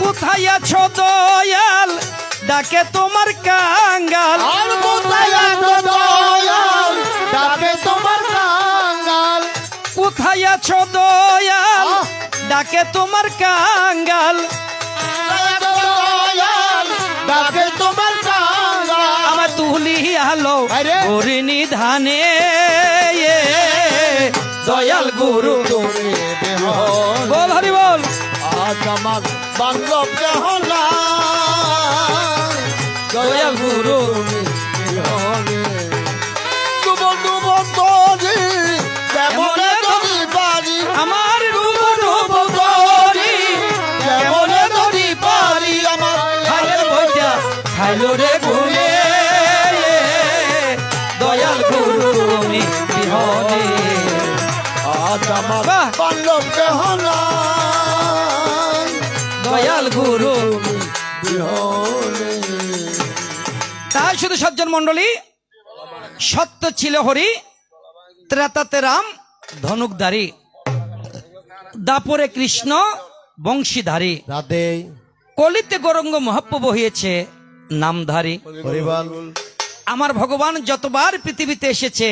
কোথায় আছো দয়াল, ডাকে তোমার কাঙ্গাল। তোমার কাঙ্গাল কোথায় আছো দয়াল, ডাকে তোমার কাঙ্গাল। ডাকে তোমার কাঙ্গাল আমার তুলি আলো আরে। হরিণী ধানে দয়াল গুরু তুমি বল হরি বল। আজ আমার বান্ধবকে হলা দয়াল গুরু ডুবো ডুবো তরি কেমনে যদি পারি আমার ডুবো ডুবো তরি কেমনে যদি পারি, আমার হালের বইটা খাইলো রে ঘুরে দয়াল গুরু তুমি বিহনে। আজ আমার বাহ। বান্ধবকে হলা দয়াল গুরু তাই। শুধু সজ্জন মন্ডলী, সত্য ছিল হরি, ত্রেতাতে রাম ধনুকধারী, দাপরে কৃষ্ণ বংশীধারী, রাধে কলিতে গৌরঙ্গ মহাপ্প বহিয়েছে নামধারী। হরিবল আমার ভগবান যতবার পৃথিবীতে এসেছে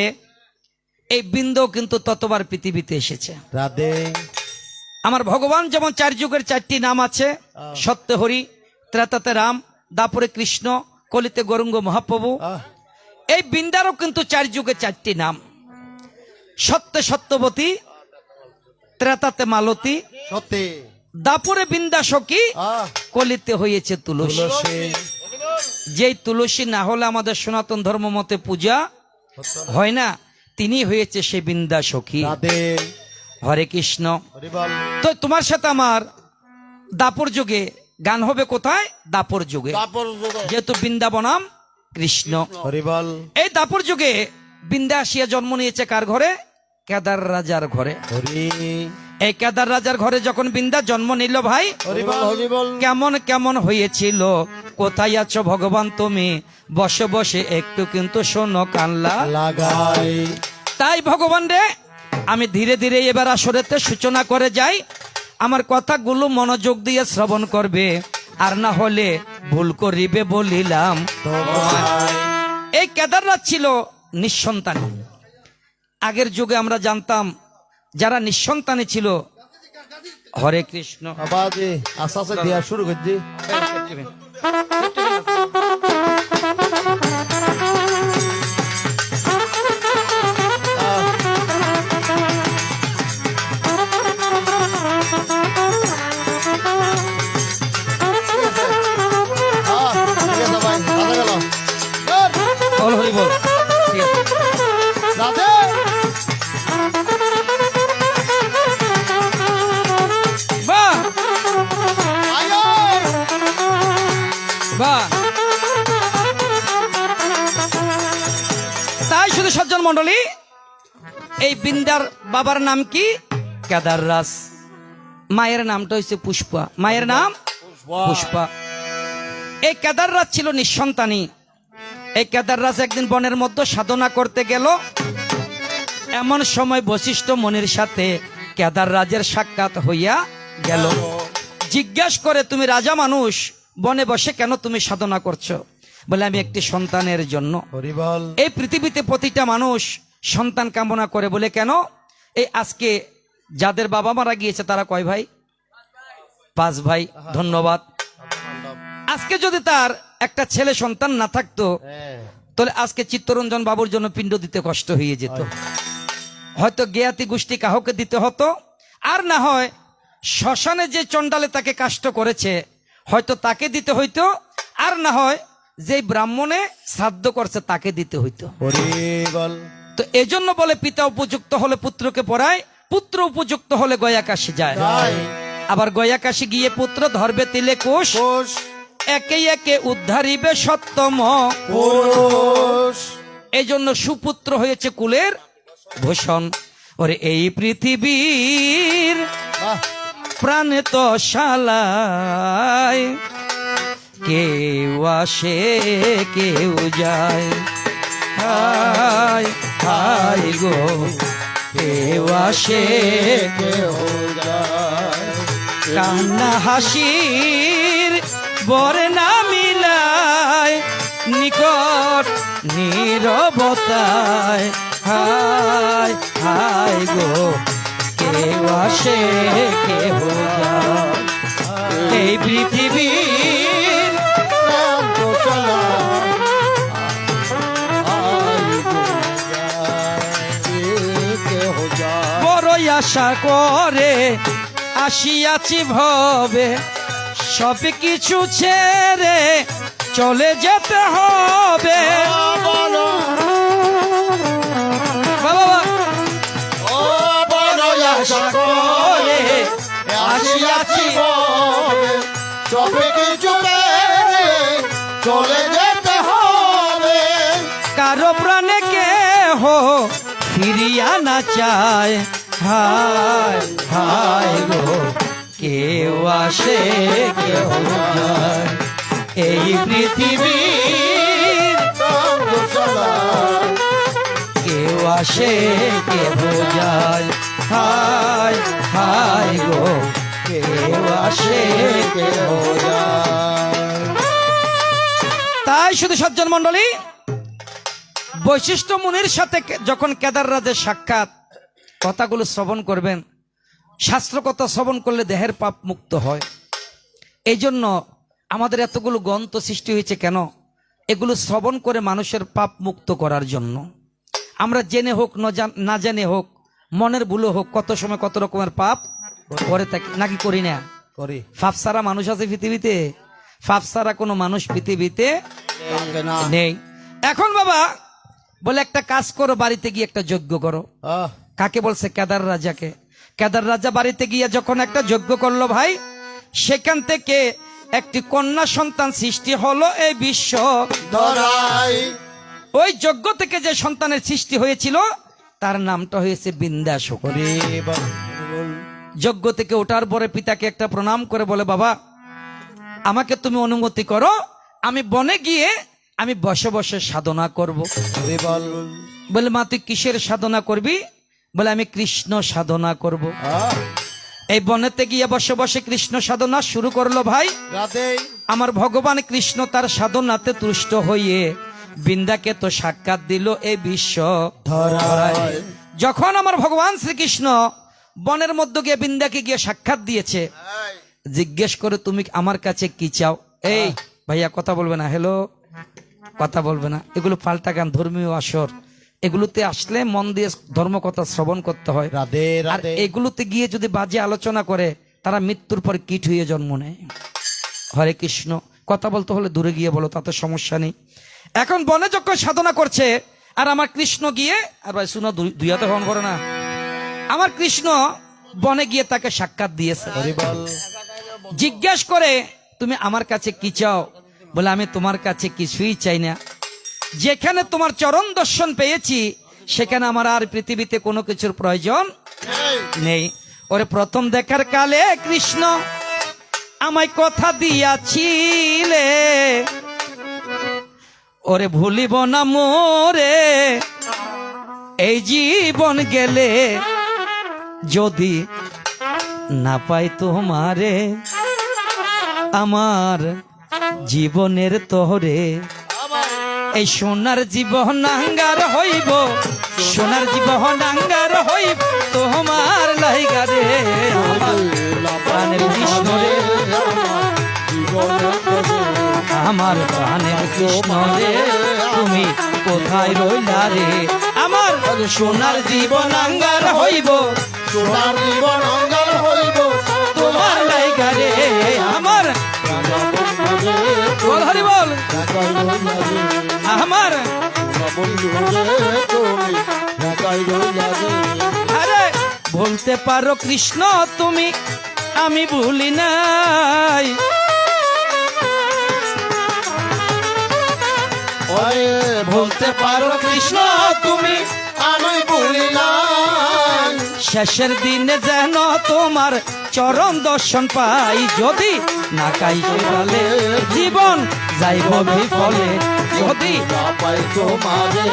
এই বৃন্দ কিন্তু ততবার পৃথিবীতে এসেছে। রাধে আমার ভগবান যেমন 4 যুগের 4টি নাম আছে, সত্যে হরি, ত্রেতাতে রাম, দাপরে কৃষ্ণ, কলিতে গৌরাঙ্গ মহাপ্রভু। এই বৃন্দারও কিন্তু 4 যুগে 4টি নাম। সত্যে সত্যবতী, ত্রেতাতে মালতী, সত্যি দাপরে বৃন্দা সখী, কলিতে হয়েছে তুলসী। যেই তুলসী না হলে আমাদের সনাতন ধর্ম মতে পূজা হয় না, তিনি হয়েছে সে বৃন্দা সখী। রাধে হরে কৃষ্ণ। হরি বল তো তোমার সাথে আমার দাপর যুগে গান হবে কোথায়? দাপর যুগে, যেহেতু বৃন্দাবনাম কৃষ্ণ। হরি বল এই দাপর যুগে বৃন্দা আসিয়া জন্ম নিয়েছে কার ঘরে? কেদার রাজার ঘরে। হরি এই কেদার রাজার ঘরে যখন বৃন্দা জন্ম নিল ভাই, হরি বল হরি বল কেমন কেমন হয়েছিল? কোথায় আছো ভগবান তুমি? বসে বসে একটু কিন্তু শোনো কানলা লাগাই। তাই ভগবান রে, আমি ধীরে ধীরে এবার আসরেতে সূচনা করে যাই। আমার কথাগুলো মনোযোগ দিয়ে শ্রবণ করবে, আর না হলে ভুল করিবে বলিলাম। এই কেদারনাথ ছিল নিঃসন্তানী। আগের যুগে আমরা জানতাম যারা নিঃসন্তানী ছিল, হরে কৃষ্ণ, বাবাজি আস্তে আস্তে দেওয়া শুরু করছি। বল হরি বল। ঠিক আছে। রাধে বাহ আয়ো বাহ। তাই শুধু সজ্জন মন্ডলী, এই বৃন্দার বাবার নাম কি? কেদার রাজ। মায়ের নামটা হচ্ছে পুষ্পা। মায়ের নাম পুষ্পা। এই কেদার রাজ ছিল নিঃসন্তানী। এই কেদার রাজ একদিন বনের মধ্যে সাধনা করতে গেল। এমন সময় বশিষ্ঠ মুনির সাথে কেদার রাজের সাক্ষাৎ হইয়া গেল। জিজ্ঞাস করে, তুমি রাজা মানুষ, বনে বসে কেন তুমি সাধনা করছো? বলে, আমি একটি সন্তানের জন্য। হরি বল এই পৃথিবীতে প্রতিটা মানুষ সন্তান কামনা করে। বলে কেন? এই আজকে যাদের বাবা মারা গিয়েছে তারা কয় ভাই? 5 ভাই। ধন্যবাদ। আজকে যদি তার একটা ছেলে সন্তান না থাকতো, তাহলে আজকে চিত্তরঞ্জন বাবুর জন্য পিণ্ড দিতে কষ্ট হয়ে যেত। হয়তো জ্ঞাতি গোষ্ঠী কাহকে দিতে হতো, আর না হয় শ্মশানে যে চণ্ডালে তাকে কাষ্ট করেছে হয়তো তাকে দিতে হইতো, আর না হয় যে ব্রাহ্মণে শ্রাদ্ধ করছে তাকে দিতে হইতো। হরি বল তো এজন্য বলে, পিতা উপযুক্ত হলে পুত্রকে পড়ায়, পুত্র উপযুক্ত হলে গয়াকাশী যায়। আবার গয়াকাশী গিয়ে পুত্র ধরবে তিলে কোষ, কোষ একে একে উদ্ধারিবে সত্যম পুরুষ। এই জন্য সুপুত্র হয়েছে কুলের ভূষণ। ওরে এই পৃথিবীর বাহ প্রাণে তো শালায়, কেউ আসে কেউ যায়। হায় হায় গো, কেউ আসে কেউ যায়। কান্না হাসির বরে না মিলায়, নিকট নীরবতায়। হায় হায় গো, কেউ আসে কেউ যায়। এই পৃথিবীর প্রান্ত চলা আই গো যায়, কেহ যায়। বড়ই আশা করে আসিয়াছি ভবে, সব কিছু ছেড়ে চলে যেতে হবে। বলো বাবা ও বড় আশা করে আসিয়াছি ভবে, সবে কিছু পেরে চলে যেতে হবে। কারো প্রাণে কেহ ফিরিয়া না চায়। হায় হায় গো, কেউ আসে কেউ যায়। এই পৃথিবীর প্রান্ত চলা কেউ আসে কেউ যায়। হায় হায় গো, কেউ আসে কেউ যায়। তাই শুধু সজ্জন মন্ডলী, বৈশিষ্ট্য মুনির সাথে যখন কেদার রাজের সাক্ষাৎ, কথাগুলো শ্রবণ করবেন। শাস্ত্র কথা শ্রবণ করলে দেহের পাপ মুক্ত হয়। এই জন্য আমাদের এতগুলো গ্রন্থ সৃষ্টি হয়েছে কেন? এগুলো শ্রবণ করে মানুষের পাপ মুক্ত করার জন্য। আমরা জেনে হোক না জেনে হোক, মনের ভুলে হোক, কত সময় কত রকমের পাপ করে থাকি, নাকি করি না? করি। পাপ ছাড়া মানুষ আছে পৃথিবীতে? পাপ ছাড়া কোনো মানুষ পৃথিবীতে থাকে না। নেই। এখন বাবা বলে একটা কাজ করো, বাড়িতে গিয়ে একটা যজ্ঞ করো। কাকে বলছে? কেদার রাজাকে। কেদার রাজা বাড়িতে গিয়ে যখন একটা যজ্ঞ করলো ভাই, সেখান থেকে একটি কন্যা সন্তান সৃষ্টি হলো এই বিশ্ব ধরাই ওই যজ্ঞ থেকে যে সন্তানের সৃষ্টি হয়েছিল তার নামটা হয়েছে বিন্দাসক। যজ্ঞ থেকে ওঠার পরে পিতাকে একটা প্রণাম করে বলে, বাবা আমাকে তুমি অনুমতি করো, আমি বনে গিয়ে আমি বসে বসে সাধনা করব। বলে, মা তুই কিসের সাধনা করবি? বলে, আমি কৃষ্ণ সাধনা করব। এই বনেতে গিয়ে বসে বসে কৃষ্ণ সাধনা শুরু করলো ভাই। আমার ভগবান কৃষ্ণ তার সাধনাতে তুষ্ট হয়ে বৃন্দাকে তো সাক্ষাৎ দিল এই বিশ্ব ধরায়। যখন আমার ভগবান শ্রীকৃষ্ণ বনের মধ্যে গিয়ে বৃন্দাকে গিয়ে সাক্ষাৎ দিয়েছে, জিজ্ঞেস করে তুমি আমার কাছে কি চাও? এই ভাইয়া কথা বলবে না, হ্যালো কথা বলবে না, এগুলো পাল্টা গান, ধর্মীয় আসর, এগুলোতে আসলে মন দিয়ে ধর্ম কথা শ্রবণ করতে হয়। আর এগুলোতে গিয়ে যদি বাজে আলোচনা করে তারা মৃত্যুর পর কীট হয়ে জন্ম নেয়। হরে কৃষ্ণ। কথা বলতে হলে দূরে গিয়ে বলো, তাতে সমস্যা নেই। এখন বনে যজ্ঞ সাধনা করছে আর আমার কৃষ্ণ গিয়ে, আর ভাই শুনো, দুই হাতে হন করে না, আমার কৃষ্ণ বনে গিয়ে তাকে সাক্ষাৎ দিয়েছে। জিজ্ঞেস করে তুমি আমার কাছে কি চাও? বলে, আমি তোমার কাছে কিছুই চাই না, যেখানে তোমার চরণ দর্শন পেয়েছি সেখানে আমার আর পৃথিবীতে কোনো কিছুর প্রয়োজন নেই। ওরে প্রথম দেখার কালে কৃষ্ণ আমায় কথা দিয়াছিলে, ওরে ভুলিব না মোরে এই জীবন গেলে, যদি না পাই তোমারে আমার জীবনের তরে। এই সোনার জীবন আঙ্গার হইব, সোনার জীবন আঙ্গার হইব তোমার লাইগারে। প্রাণের কৃষ্ণ রে, আমার প্রাণের কৃষ্ণ রে, তুমি কোথায় রইলা রে? আমার সোনার জীবন আঙ্গার হইব, সোনার জীবন অঙ্গার হইব তোমার লাইগারে। আমার বল হরি বল, আমার আরে বলতে পারো কৃষ্ণ তুমি, আমি ভুলি নাই। বলতে পারো কৃষ্ণ তুমি, আমি ভুলি নাই। শেষের দিনে যেন তোমার চরণ দর্শন পাই, যদি না কাই বলে জীবন যাইব বিফলে, যদি না পাই তোমারে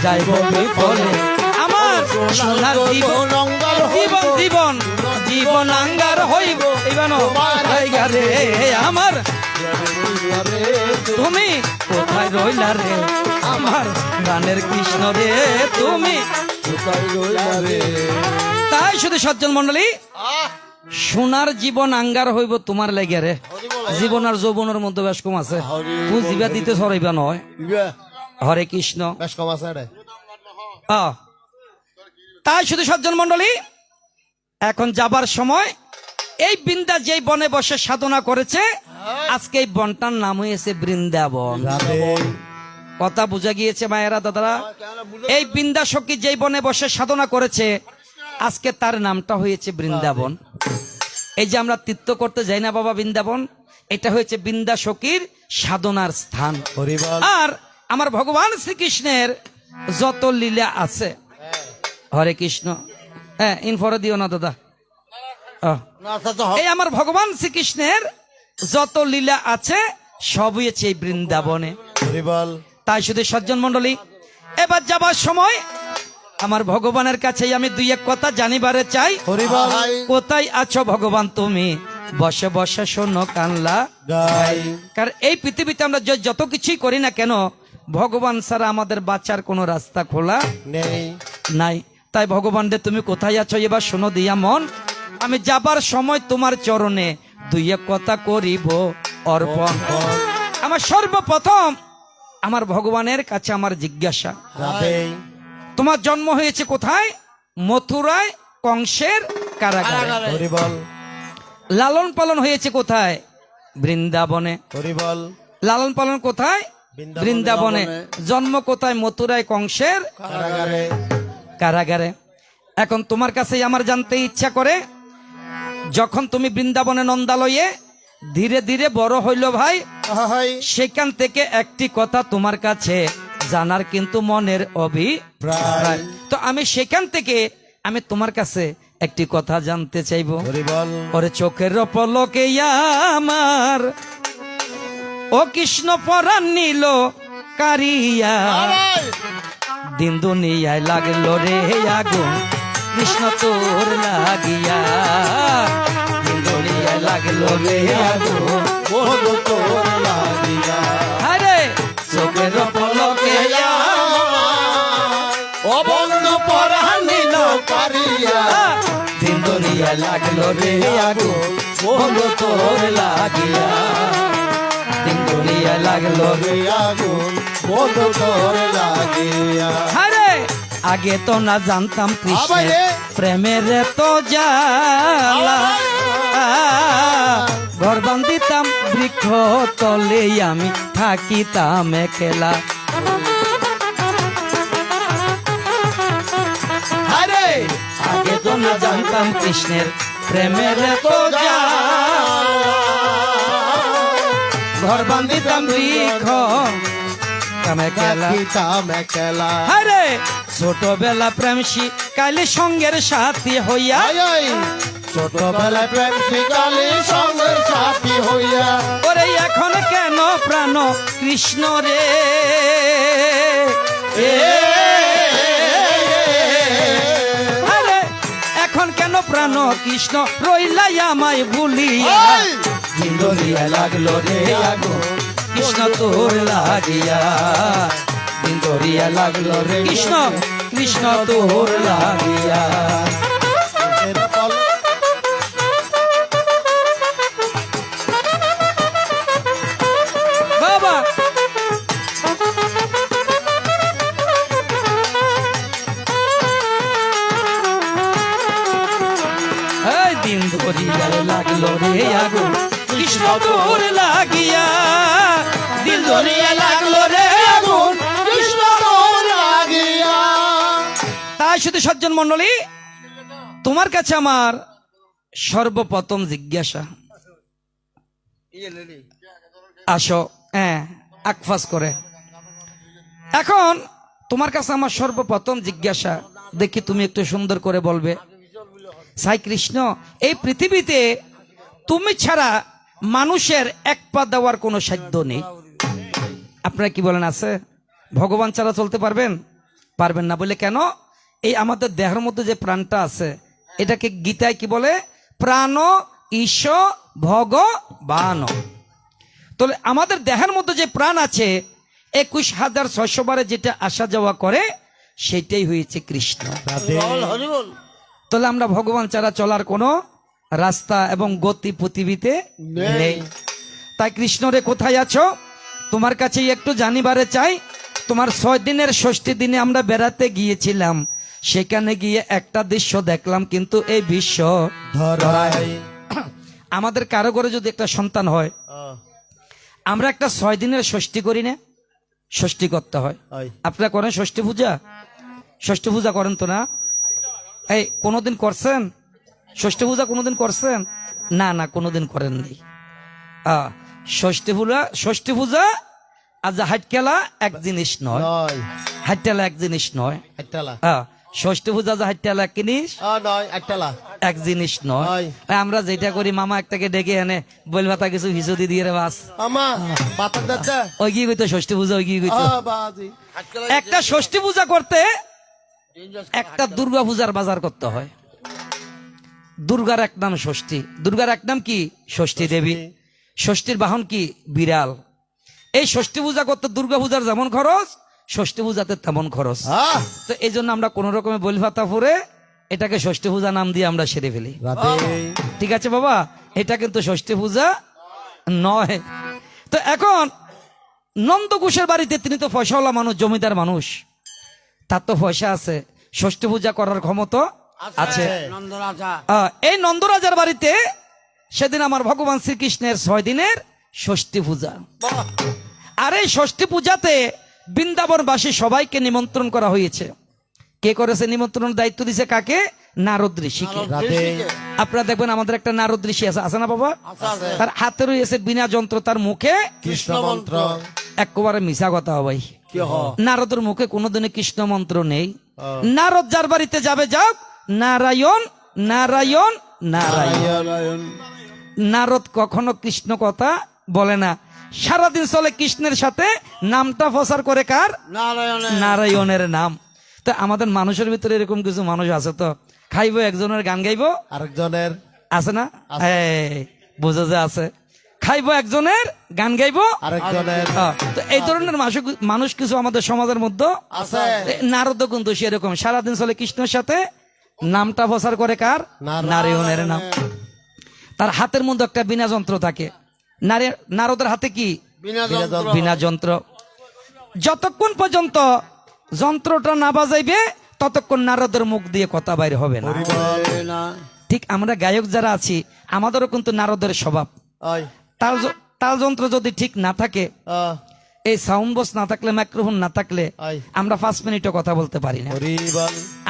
যাইব বিফলে। আমার সোনার জীবন অঙ্গার জীবন জীবন জীবন আঙ্গার হইব রে। আমার তুমি কোথায় রইলা রে? আমার প্রাণের কৃষ্ণ রে, তুমি কোথায় রইলা রে? তাই শুধু সজ্জন মন্ডলী, সোনার জীবন আঙ্গার হইব তোমার লেগে রে। জীবন আর যৌবনের মধ্যে বেশ কম আছে, বুঝিবা দিতে সরাইবা নয়। হরে কৃষ্ণ। বেশ কম আছে রে। তাই শুধু সজ্জন মন্ডলী, এখন যাবার সময় এই বৃন্দা যেই বনে বসে সাধনা করেছে, আজকে এই বনটার নাম হয়েছে বৃন্দাবন। কথা বোঝা গিয়েছে মায়েরা দাদারা? এই বৃন্দাসখী যেই বনে বসে সাধনা করেছে, আজকে তার নামটা হয়েছে বৃন্দাবন। এই যে আমরা তীর্থ করতে যাই না বাবা বৃন্দাবন, এটা হয়েছে বৃন্দাসখীর সাধনার স্থান। আর আমার ভগবান শ্রীকৃষ্ণের যত লীলা আছে, হরে কৃষ্ণ, হ্যাঁ ইনফরে দিও না দাদা, এই আমার ভগবান শ্রীকৃষ্ণের যত লীলা আছে সব হয়েছে এই বৃন্দাবনে। তাই শুধু সজ্জন মন্ডলী, এবার যাবার সময় আমার ভগবানের কাছে আমি দুই এক কথা জানিবারে চাই। কোথায় আছো ভগবান তুমি? বসে বসে শোনো কানলা গাই। কারণ এই পৃথিবীতে আমরা যত কিছুই করি না কেন, ভগবান ছাড়া আমাদের বাঁচার কোনো রাস্তা খোলা নেই নাই। তাই ভগবান রে তুমি কোথায় আছো এবার শোনো দিয়া মন, আমি যাবার সময় তোমার চরণে দুই এক কথা করিব অর্পণ। আমার সর্বপ্রথম আমার ভগবানের কাছে আমার জিজ্ঞাসা, যাবেই তোমার জন্ম হয়েছে কোথায়? মথুরায় কংসের কারাগারে। হরি বল লালন পালন হয়েছে কোথায়? বৃন্দাবনে। হরি বল লালন পালন কোথায়? বৃন্দাবনে। জন্ম কোথায়? মথুরায় কংসের কারাগারে কারাগারে। এখন তোমার কাছে আমার জানতে ইচ্ছা করে, যখন তুমি বৃন্দাবনে নন্দালয়ে ধীরে ধীরে বড় হইল ভাই, হাই সেখান থেকে একটি কথা তোমার কাছে জানার কিন্তু মনের অভিপ্রায়। তো আমি সেখান থেকে আমি তোমার কাছে একটি কথা জানতে চাইবো। হরি বল ওরে চোখের পলকে আমার ও কৃষ্ণ পরাণ নিল কারিয়া, দিন দুনিয়ায় লাগলো রে আগুন কৃষ্ণ তোর লাগিয়া, দিন দুনিয়ায় লাগলো রে আগুন বন্ধু তোর লাগিয়া আরে চোখের পলকে ও বন্ধু পরাণ নিল কারিয়া দিন দুনিয়ায় লাগলো রে আগুন বন্ধু তোর লাগিয়া, দিন দুনিয়ায় লাগলো রে আগুন বন্ধু তোর লাগিয়া আরে আগে তো না জানতাম কৃষ্ণ আবার রে। প্রেমের তো জ্বালা, ঘর বান্ধিতাম বৃক্ষ তলে আমি থাকিতাম একলা। আরে আগে তো না জানতাম কৃষ্ণের প্রেমের তো জ্বালা, ঘর বান্ধিতাম বৃক্ষ আমি একলা। থাকিতাম একলা আরে ছোটবেলা প্রেম কালে সঙ্গের সাথী হইয়া, ছোটবেলায় প্রেম শিকালে সঙ্গের সাথী হইয়া ওরে এখন কেন প্রাণ কৃষ্ণ রে আরে এখন কেন প্রাণ কৃষ্ণ রইলাই আমায় ভুলিয়া, দিন দরিয়া লাগলো রে আগুন কৃষ্ণ তোর লাগিয়া, দিন দরিয়া লাগলো রে কৃষ্ণ কৃষ্ণ তোর লাগিয়া। বাবা এই দিন ধরিয়া লাগলো রে আগুন কৃষ্ণ তোর লাগিয়া, দিন ধরিয়া লাগলো রে আগুন কৃষ্ণ তোর লাগিয়া। তাই শুধু সজ্জন মন্ডলী, তোমার কাছে আমার সর্বপ্রথম জিজ্ঞাসা, আসো হ্যাঁ আকফাস করে। এখন তোমার কাছে আমার সর্বপ্রথম জিজ্ঞাসা, দেখি তুমি একটু সুন্দর করে বলবে, সাই কৃষ্ণ এই পৃথিবীতে তুমি ছাড়া মানুষের এক পা দেওয়ার কোনো সাধ্য নেই, আপনারা কি বলেন আছে? ভগবান ছাড়া চলতে পারবেন? পারবেন না। বলে কেন? এই আমাদের দেহের মধ্যে যে প্রাণটা আছে এটাকে গীতায় কি বলে? প্রাণ ঈশ ভগবান। তাহলে আমাদের দেহের মধ্যে যে প্রাণ আছে 21,600 বারে যেটা আসা যাওয়া করে সেটাই হয়েছে কৃষ্ণ। তাহলে আমরা ভগবান ছাড়া চলার কোনো রাস্তা এবং গতি পৃথিবীতে নেই। তাই কৃষ্ণরে কোথায় আছো তোমার কাছে একটু জানিবারে চাই। তোমার 6 দিনের ষষ্ঠী দিনে আমরা বেড়াতে গিয়েছিলাম, সেখানে গিয়ে একটা দৃশ্য দেখলাম, কিন্তু এই বিশ্ব ধরাই আমাদের কারো ঘরে যদি একটা সন্তান হয়, আমরা একটা 6 দিনের ষষ্ঠী করি না? ষষ্ঠী করতে হয়। আপনারা করেন ষষ্ঠী পূজা? ষষ্ঠী পূজা করেন তো না? এই কোনোদিন করছেন ষষ্ঠী পূজা? কোনোদিন করছেন? না না কোনোদিন করেননি। ষষ্ঠী পূজা আর হাট খেলা এক জিনিস নয়, হাট খেলা এক জিনিস নয়। ষষ্ঠী পূজা যা হাট খেলা এক জিনিস, এক জিনিস নয়। আমরা যেটা করি, মামা একটাকে ডেকে এনে বলবা তা কিছু হিসুদি দিয়ে রে বাস, ওই কি কইতো ষষ্ঠী পূজা, ওই কি কইতো। একটা ষষ্ঠী পূজা করতে একটা দুর্গা পূজার বাজার করতে হয়। দুর্গার এক নাম ষষ্ঠী, দুর্গার এক নাম কি? ষষ্ঠী দেবী। ষষ্ঠীর বাহন কি? বিড়াল। এই ষষ্ঠী পূজা করতে দুর্গা পূজার যেমন খরচ, ষষ্ঠী পূজাতে তেমন খরচ। হ্যাঁ তো এই জন্য আমরা কোন রকমের বলি ভাতা ফুরে এটাকে ষষ্ঠী পূজা নাম দিয়ে আমরা সেরে ফেলি। রাতে ঠিক আছে বাবা, এটা কিন্তু ষষ্ঠী পূজা নয়। তো এখন নন্দকুশের বাড়িতে, তিনি তো পয়সাওয়ালা মানুষ, জমিদার মানুষ, তার তো পয়সা আছে, ষষ্ঠী পূজা করার ক্ষমতা আছে। এই নন্দরাজার বাড়িতে সেদিন আমার ভগবান শ্রীকৃষ্ণের 6 দিনের ষষ্ঠী পূজা। আর এই ষষ্ঠী পূজাতে বৃন্দাবনবাসী সবাইকে নিমন্ত্রণ করা হয়েছে। কে করেছে নিমন্ত্রণের দায়িত্ব দিছে কাকে? নারদ ঋষিকে। রাতে আপনারা দেখবেন আমাদের একটা নারদ ঋষি আছে, আছে না বাবা? তার হাতে রয়েছে বিনা যন্ত্র, তার মুখে কৃষ্ণ মন্ত্র। একেবারে মিশা কথা ভাই, নারদের মুখে কোনোদিনই কৃষ্ণ মন্ত্র নেই। নারদ যার বাড়িতে যাবে যাক, নারায়ণ নারায়ণ নারায়ণ। নারদ কখনো কৃষ্ণ কথা বলে না, সারাদিন চলে কৃষ্ণের সাথে, নামটা প্রচার করে কার? নারায়ণের নাম। তো আমাদের মানুষের ভিতরে এরকম কিছু মানুষ আছে, তো খাইবো একজনের গান গাইবো আরেকজনের আছে না? এই বোঝা যে আছে, খাইবো একজনের গান গাইবো আরেকজনের তো এই ধরনের মানুষ কিছু আমাদের সমাজের মধ্যে আছে। নারদ কিন্তু সেরকম, সারাদিন চলে কৃষ্ণের সাথে, নামটা প্রচার করে কার? নারায়ণের নাম। তার হাতের মধ্যে একটা বিনা যন্ত্র থাকে। নারদের হাতে কি? বিনা যন্ত্র। যতক্ষণ পর্যন্ত যন্ত্রটা না বাজাইবে ততক্ষণ নারদের মুখ দিয়ে কথা বাইরে হবে না। ঠিক আমরা গায়ক যারা আছি, আমাদেরও কিন্তু নারদের স্বভাব। তাল যন্ত্র যদি ঠিক না থাকে, এই সাউন্ড বক্স না থাকলে, মাইক্রোফোন না থাকলে আমরা 5 মিনিটও কথা বলতে পারি না।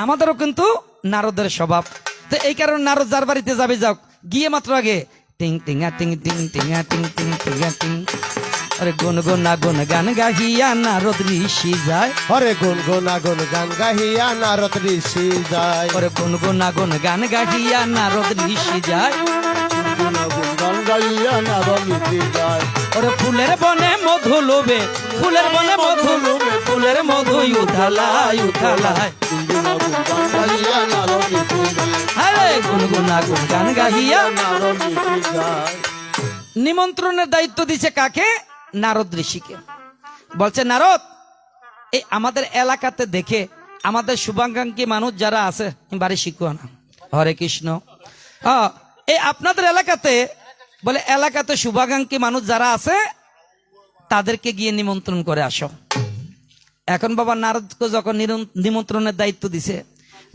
আমাদেরও কিন্তু নারদের স্বভাব। তো এই কারণে নারদ যার বাড়িতে যাবে যাও, গিয়ে মাত্র আগে টিং টিঙা টিং টিং টিঙা টিং টিং টিঙা টিং, আরে গুন গুন গুন গান গাহিয়া নারদ ঋষি যায়। হরে গুন গুন গুন গান গাহিয়া নারদ ঋষি যায়। ওরে গুন গুন গুন গান গাহিয়া নারদ ঋষি যায়। ওরে ফুলের বনে মধু লোবে, ফুলের বনে মধু লোবে, ফুলের মধু উঠালায় উঠালায়। আরে গুন গুন গুন গান গাহিয়া। নিমন্ত্রণের দায়িত্ব দিছে কাকে? নারদ ঋষিকে। বলছে নারদ, এই আমাদের এলাকাতে দেখে আমাদের শুভাকাঙ্ক্ষী মানুষ যারা আছে, বাড়ি শিখুয়া না, হরে কৃষ্ণ, এই আপনাদের এলাকাতে, বলে এলাকাতে শুভাকাঙ্ক্ষী মানুষ যারা আছে তাদেরকে গিয়ে নিমন্ত্রণ করে আসো। এখন বাবা নারদকে যখন নিমন্ত্রণের দায়িত্ব দিছে,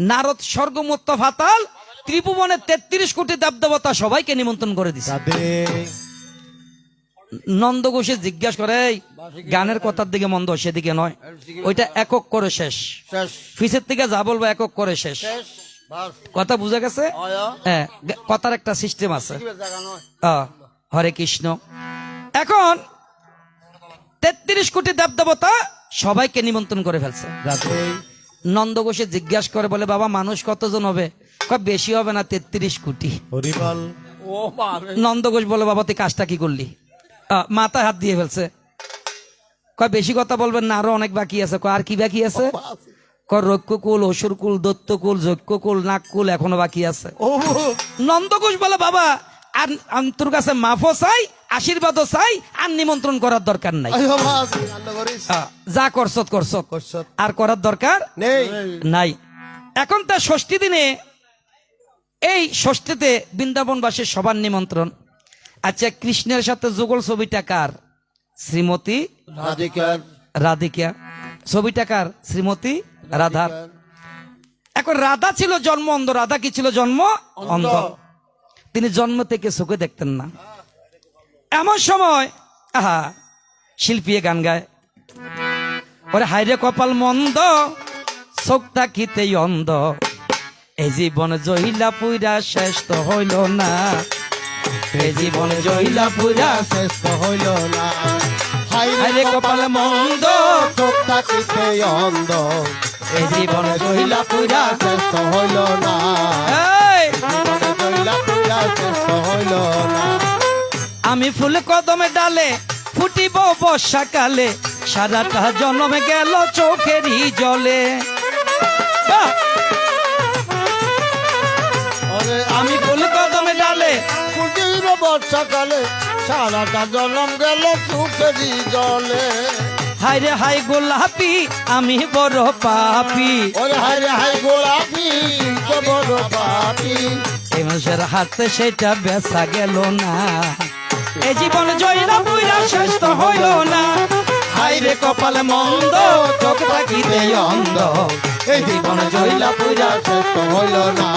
নারদ স্বর্গমত্ত ফাতাল ত্রিভুবনের 33 কোটি দেবদেবতা সবাইকে নিমন্ত্রণ করে দিছে। নন্দ ঘোষে জিজ্ঞাসা করে, এই গানের কথার দিকে মন্দ, সেদিকে নয়, ওইটা একক করে শেষ, ফিসের থেকে যা বলবো একক করে শেষ। কথা বুঝা গেছে? হ্যাঁ, কথার একটা সিস্টেম আছে। হরে কৃষ্ণ। এখন 33 কোটি দেবদেবতা সবাইকে নিমন্ত্রণ করে ফেলছে। নন্দ ঘোষে জিজ্ঞাসা করে, বলে বাবা মানুষ কতজন হবে? বেশি হবে না, 33 কোটি। নন্দ ঘোষ বলে, বাবা তুই কাজটা কি করলি? মাথায় হাত দিয়ে ফেলছে। বেশি কথা বলবেন না, আরো অনেক বাকি আছে। আর কি বাকি আছে? রক্ষকুল, অসুরকুল, দত্তকুল, যজ্ঞকুল, নাগকুল এখনো বাকি আছে। নন্দ ঘোষ বলে, বাবা আর তোর কাছে মাফও চাই, আশীর্বাদও চাই, আর নিমন্ত্রণ করার দরকার নাই। যা করছত করছত, আর করার দরকার নাই। এখন তার ষষ্ঠী দিনে, এই ষষ্ঠীতে বৃন্দাবনবাসীর সবার নিমন্ত্রণ। আচ্ছা, কৃষ্ণের সাথে যুগল ছবিটা কার? শ্রীমতী রাধিকা। ছবিটা কার? শ্রীমতী রাধার। এখন রাধা ছিল জন্ম অন্ধ। রাধা কি ছিল? জন্ম অন্ধ। তিনি জন্ম থেকে চোখে দেখতেন না। এমন সময় শিল্পী গান গায়, ওরে হাইরে কপাল মন্দ, চোখ থাকিতেই অন্ধ, এই জীবন জহিলা পুইরা শেষ তো হইল না, এই জীবন জহিলা পুইরা শেষ তো হইল না। হাইরে কপাল মন্দ, চোখ থাকিতেই অন্ধ, এই জীবন জহিলা পুইরা শেষ তো হইল না। আমি ফুল কদমে ডালে ফুটিব বর্ষাকালে, সারাটা জন্মে গেল চোখেরই জলে। আমি ফুল কদমে ডালে ফুটিব বর্ষাকালে, সারাটা জনম গেল সুখেরই জলে হায় রে হায় গোলাপি আমি বড় পাপি ওরে হায় রে হায় গোলাপি তো বড় পাপি এই মানুষের হাতে সেটা বেচা গেল না এই জীবন জয়লা পুরা শেষ তো হইল না হায় রে কপাল মন্দ চোখ থাকিতে অন্ধ এই জীবন জয়লা পুরা শেষ তো হইল না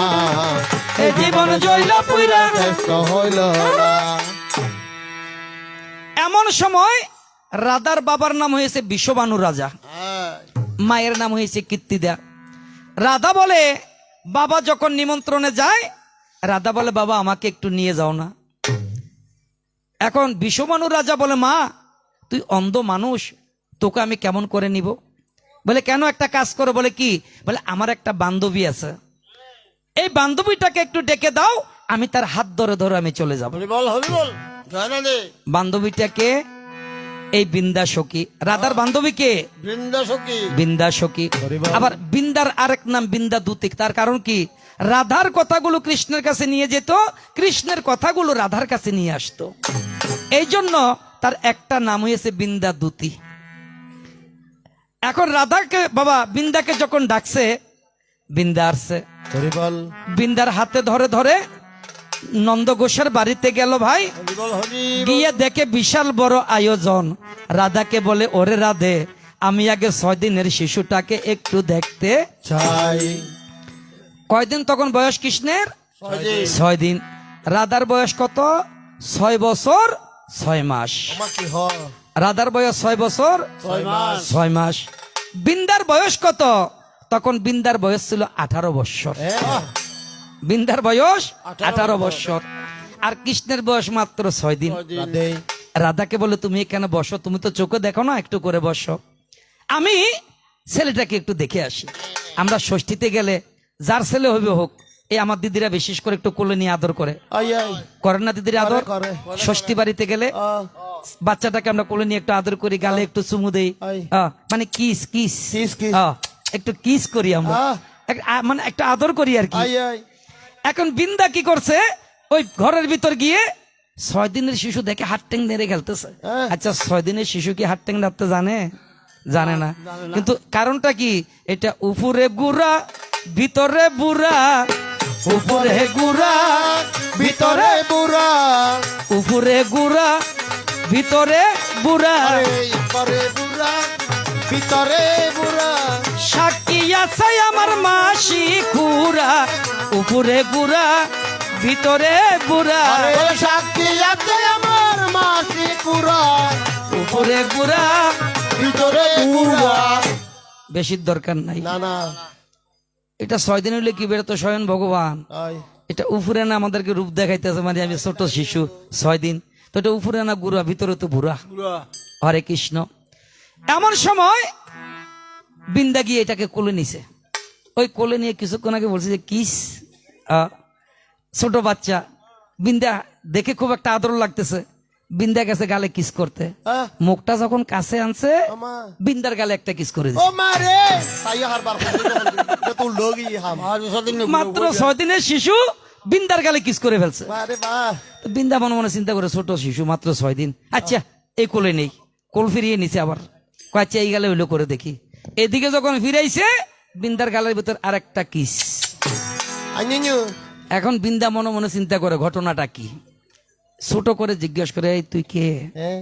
এই জীবন জয়লা পুরা শেষ তো হইল না এমন সময় রাধার বাবার নাম হয়েছে বিশ্ববানু রাজা মায়ের নাম হয়েছে কীর্তিদা রাধা বলে বাবা যখন নিমন্ত্রণে যায় রাধা বলে বাবা আমাকে একটু নিয়ে যাও না এখন বিশ্ববানু রাজা বলে মা তুই অন্ধ মানুষ তোকে আমি কেমন করে নিব বলে কেন একটা কাজ করো বলে কি বলে আমার একটা বান্ধবী আছে এই বান্ধবীটাকে একটু ডেকে দাও আমি তার হাত ধরে ধরে আমি চলে যাব হরি বল জানা দে বান্ধবীটাকে এই বিন্দা সখী রাধার বান্ধবীকে বৃন্দা সখী বিন্দা সখী আবার বিন্দার আরেক নাম বিন্দা দূতিক তার কারণ কি রাধার কথাগুলো কৃষ্ণের কাছে নিয়ে যেত কৃষ্ণের কথাগুলো রাধার কাছে নিয়ে আসতো এই জন্য তার একটা নাম হয়েছে বিন্দা দূতি এখন রাধাকে বাবা বিন্দাকে যখন ডাকছে বিন্দা আসছে হরি বল বিন্দার হাতে ধরে ধরে নন্দ ঘোষের বাড়িতে গেল ভাই হরি বল হরি গিয়ে দেখে বিশাল বড় আয়োজন রাধাকে বলে ওরে রাধে আমি আগে 6 দিনের শিশুটাকে একটু দেখতে চাই কয়দিন তখন বয়স কৃষ্ণের সহজে 6 দিন রাধার বয়স কত 6 বছর 6 মাস আমার কি হ রাধার বয়স 6 বছর 6 মাস 6 মাস বিন্দার বয়স কত তখন বিন্দার বয়স ছিল 18 বছর বিন্দার বয়স 18 বছর আর কৃষ্ণের বয়স মাত্র 6 দিন রাধে রাধাকে বলে তুমি এখানে বসো তুমি তো চোখে দেখো না একটু করে বসো আমি ছেলেটাকে একটু দেখে আসি আমরা ষষ্ঠীতে গেলে যার ছেলে হইবে হোক এই আমার দিদিরা বিশেষ করে একটু কোলে নিয়ে আদর করে আই আই করেন না দিদিরা আদর করে। ষষ্ঠী বাড়িতে গেলে বাচ্চাটাকে আমরা কোলে নিয়ে একটু আদর করি গালে একটু চুমু দেই আই। মানে কিস কিস কিস, কিস। একটু কিস করি আমরা আহ। মানে একটা আদর করি আর কি আই আই এখন বিন্দা কি করছে ওই ঘরের ভিতর গিয়ে 6 দিনের শিশু দেখে হাত ট্যাং নেড়ে খেলতেছে হ্যাঁ। আচ্ছা 6 দিনের শিশু কি হাত ট্যাং নাড়তে জানে জানে না কিন্তু কারণটা কি এটা উপরে গুড়া ভিতরে বুড়া উপরে গুড়া ভিতরে বুড়া উপরে গুড়া ভিতরে বুড়া উপরে বুড়া ভিতরে বুড়া সাক্ষী আছে আমার মাসি খুড়া উপরে গুড়া ভিতরে বুড়া আরে সাক্ষী আছে আমার মাসি পুরা উপরে গুড়া ভিতরে বুড়া বেশির দরকার নাই না না এটা 6 দিন হইলে কি বেরোতো স্বয়ং ভগবান আই এটা উপরে না আমাদেরকে রূপ দেখাইতেছে মানে আমি ছোট শিশু 6 দিন তো এটা উপরে না গুড়া ভিতরে তো বুড়া হরে কৃষ্ণ এমন সময় বিন্দা গিয়ে এটাকে কোলে নিছে ওই কোলে নিয়ে কিছুক্ষণ আগে বলছে যে কিস ছোট বাচ্চা বিন্দা দেখে খুব একটা আদর লাগতেছে বিন্দা গেছে গালে কিস করতে আহ, মুখটা যখন কাছে আনছে আমা বিন্দার গালে একটা কিস করে ও দিছে মারে তাই হার বার করে তো লগি হাম আর সেদিন মাত্র 6 দিনের শিশু বিন্দার গালে কিস করে ফেলছে মারে বাহ তো বিন্দা মনে মনে চিন্তা করে ছোট শিশু মাত্র 6 দিন আচ্ছা এই কোলে নেই কোল ফিরিয়ে নিছে আবার আচ্ছা এই গালে হইলো করে দেখি এদিকে যখন ফিরাইছে বিন্দার গালের ভিতর আরেকটা কিস আইনিনু এখন বিন্দা মনে মনে চিন্তা করে ঘটনাটা কি ছোট করে জিজ্ঞেস করে এই তুই কে হ্যাঁ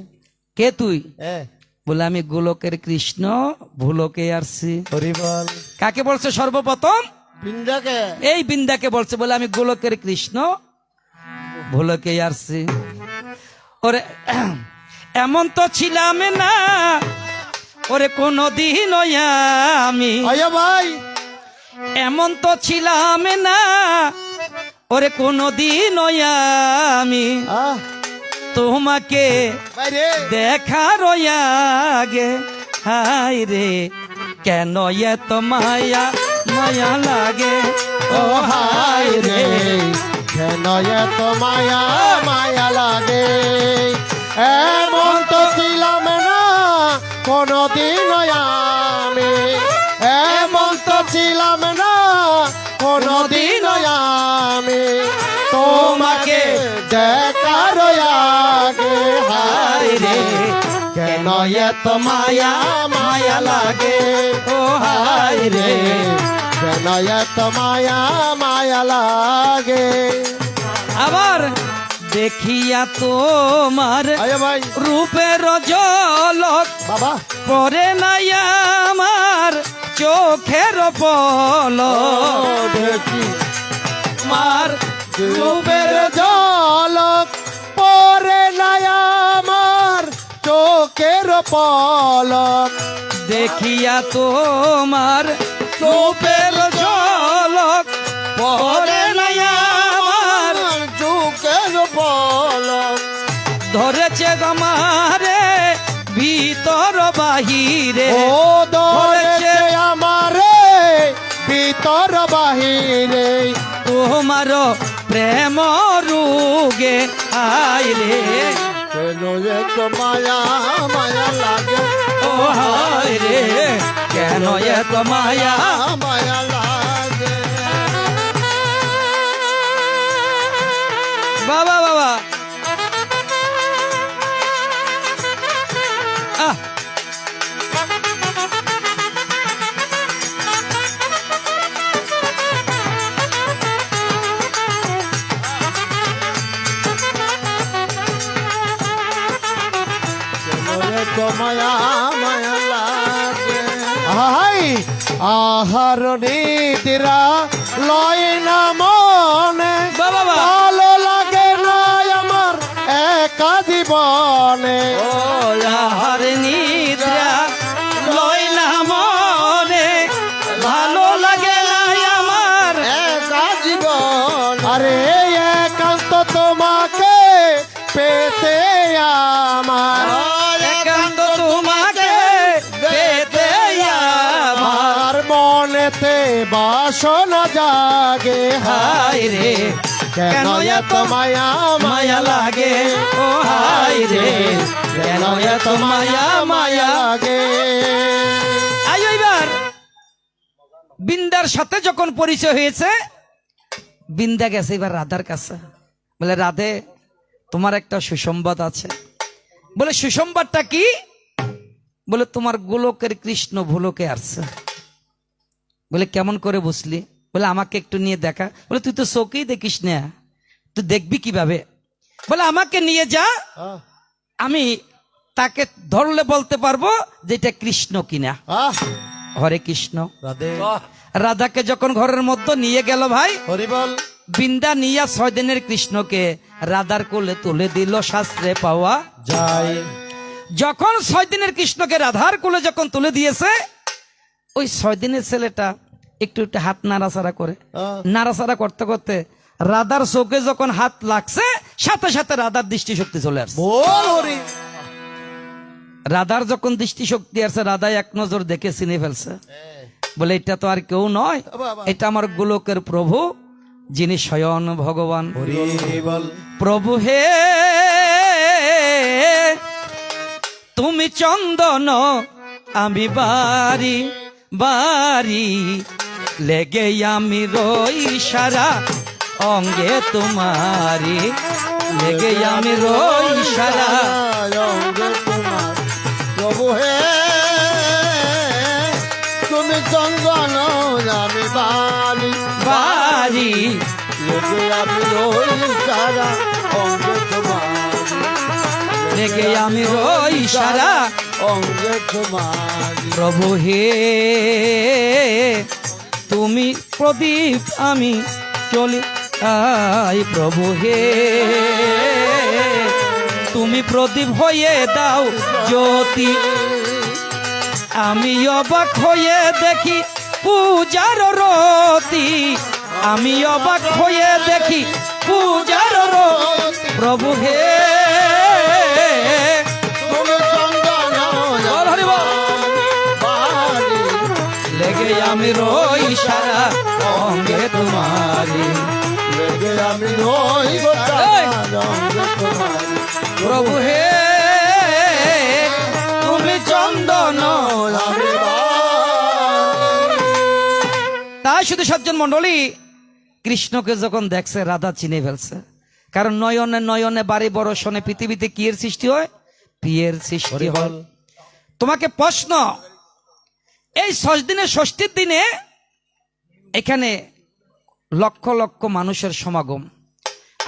কে তুই হ্যাঁ বলে আমি গোলকের কৃষ্ণ ভুলকে আসছি হরি বল কাকে বলছে সর্বপ্রথম বৃন্দাকে এই বিন্দাকে বলছে বলে আমি গোলকের কৃষ্ণ ভুলকে আসছি ওরে এমন তো ছিলাম না ওরে কোনদিন আমি আয়া ভাই এমন তো ছিলাম না ওরে কোনদিন আমি আহ তোমাকে বাইরে দেখার আগে হাই রে কেন এত মায়া মায়া লাগে ও হাই রে কেন এত মায়া মায়া লাগে এমন তো ছিলাম না কোনদিন আমি এমন তো ছিলাম না কোনদিন আমি তোমাকে দেখার আগে কেন এত মায়া মায়া লাগে ও হায় রে কেন এত মায়া মায়া লাগে আবার দেখিয়া তোমার আয় ভাই রূপের ঝলক বাবা পরে নাই আমার চোখের পলক দেখি আমার রূপের ঝলক পরে নাই আমার চোখের পলক দেখিয়া তোমার রূপের ঝলক পরে নাই আমার চোখের পলক ধরেছে আমারে ভিতর বাহিরে ও ধরেছে আমারে ভিতর বাহিরে তোমার প্রেম রুগে আইরে কেন এক মায়া মায়া লাগে ও হায় রে কেন এত মায়া মায়া লাগে বাবা বাবা আহ মায়া মায়া লাগে হাই আহার নিদ্রা লয় না মনে বাবা বাবা ভালো লাগে না আমার একা জীবনে ও আহার নিদ্রা লয় না মনে ভালো লাগে না আমার একা জীবন আরে একান্ত তোমাকে পেতে আমার একান্ত তোমাকে পেতে আমার আমার মনেতে বাসনা জাগে হায় রে কেন এত মায়া মায়া লাগে ও হায় রে কেন এত মায়া মায়া লাগে আই এবার বিন্দার সাথে যখন পরিচয় হয়েছে বিন্দা গেছে এবার রাধার কাছে বলে রাধে তোমার একটা সুসংবাদ আছে বলে সুসংবাদটা কি বলে তোমার গোলকের কৃষ্ণ ভুলোকে আসছে বলে কেমন করে বুঝলি বলে আমাকে একটু নিয়ে দেখা বলে তুই তো চোখেই দেখিস না তুই দেখবি কিভাবে বলে আমাকে নিয়ে যা আমি তাকে ধরলে বলতে পারবো যে এটা কৃষ্ণ কিনা হরে কৃষ্ণ রাধে রাধাকে যখন ঘরের মধ্যে নিয়ে গেল ভাই হরি বল বিন্দা নিয়া 6 দিনের কৃষ্ণকে রাধার কোলে তুলে দিল শাস্ত্রে পাওয়া যাই যখন 6 দিনের কৃষ্ণকে রাধার কোলে যখন তুলে দিয়েছে ওই 6 দিনের ছেলেটা একটু একটু হাত নাড়াচাড়া করে নাড়াচাড়া করতে করতে রাধার চোখে যখন হাত লাগছে সাথে সাথে রাধার দৃষ্টিশক্তি চলে আসছে বল হরি রাধার যখন দৃষ্টিশক্তি আসছে রাধা এক নজর দেখে চিনে ফেলছে বলে এটা তো আর কেউ নয় এটা আমার গোলকের প্রভু যিনি স্বয়ং ভগবান হরি বল প্রভু হে তুমি চন্দন আমি বাড়ি বাড়ি লেগে আমি রই সারা অঙ্গে তোমারি লেগে আমি রই সারা প্রভু হে তুমি চন্দন আমি বালি বাড়ি লেগে আমি রই সারা অঙ্গে তোমার লেগে আমি রই সারা অঙ্গে তোমার প্রভু হে তুমি প্রদীপ আমি চলি আই প্রভু হে তুমি প্রদীপ হয়ে দাও জ্যোতি আমি অবাক হয়ে দেখি পূজার রতি আমি অবাক হয়ে দেখি পূজার রতি প্রভু হে তুমি চন্দন বল হরি বল। বালি লেগে আমি রই সারা অঙ্গে তোমারি লেগে আমি রই সারা অঙ্গে তোমার প্রভু হে তুমি চন্দন আমি তাই শুধু সজ্জন মন্ডলী কৃষ্ণকে যখন দেখছে রাধা চিনে ফেলছে কারণ নয়নে নয়নে বাড়ি বড় শোনে পৃথিবীতে কি এর সৃষ্টি হয় প্রিয়ের সৃষ্টি হরি হয়। বল। তোমাকে প্রশ্ন, এই 6 দিনে ষষ্ঠীর দিনে এখানে লক্ষ লক্ষ মানুষের সমাগম।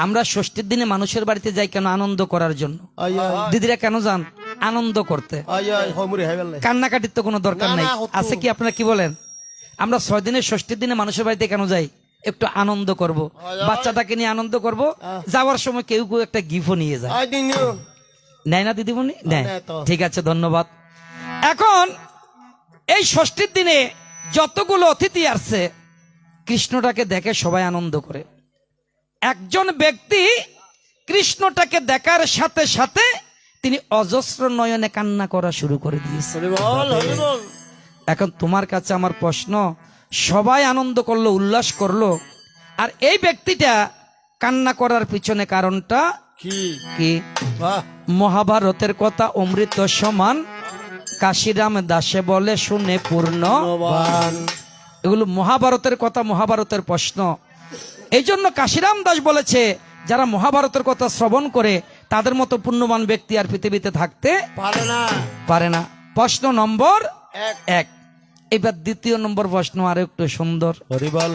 আমরা ষষ্ঠীর দিনে মানুষের বাড়িতে যাই কেন? আনন্দ করার জন্য। আয় আয় দিদিরা কেন যান? আনন্দ করতে। আয় আয় হমুরি হাই বেলে কান্নাকাটির তো কোনো দরকার না, নাই। না, হতো। আছে কি? আপনারা কি বলেন? আমরা 6 দিনের ষষ্ঠীর দিনে মানুষের বাড়িতে কেন যাই? একটু আনন্দ করব, বাচ্চাটাকে নিয়ে আনন্দ করব। যাওয়ার সময় কেউ কেউ একটা গিফটও নিয়ে যায়, আয় দিনিও নেয় না দিদিমণি? নেয়। নেয় তো। ঠিক আছে, ধন্যবাদ। এখন এই ষষ্ঠীর দিনে যতগুলো অতিথি আসছে, কৃষ্ণটাকে দেখে সবাই আনন্দ করে। একজন ব্যক্তি কৃষ্ণটাকে দেখার সাথে সাথে তিনি অজস্র নয়নে কান্না করা শুরু করে দিয়েছে। হরি বল হরি বল এখন তোমার কাছে আমার প্রশ্ন, সবাই আনন্দ করলো, উল্লাস করলো, আর এই ব্যক্তিটা কান্না করার পিছনে কারণটা কি কি? বাহ মহাভারতের কথা অমৃত সমান, কাশিরাম দাসে বলে শুনে পূর্ণ। বান এগুলো মহাভারতের কথা, মহাভারতের প্রশ্ন। এই জন্য কাশিরাম দাস বলেছে, যারা মহাভারতের কথা শ্রবণ করে তাদের মতো পুণ্যবান ব্যক্তি আর পৃথিবীতে থাকতে পারে না পারে না। প্রশ্ন নম্বর এক 1। এবার দ্বিতীয় নম্বর প্রশ্ন আর একটু সুন্দর। হরি বল।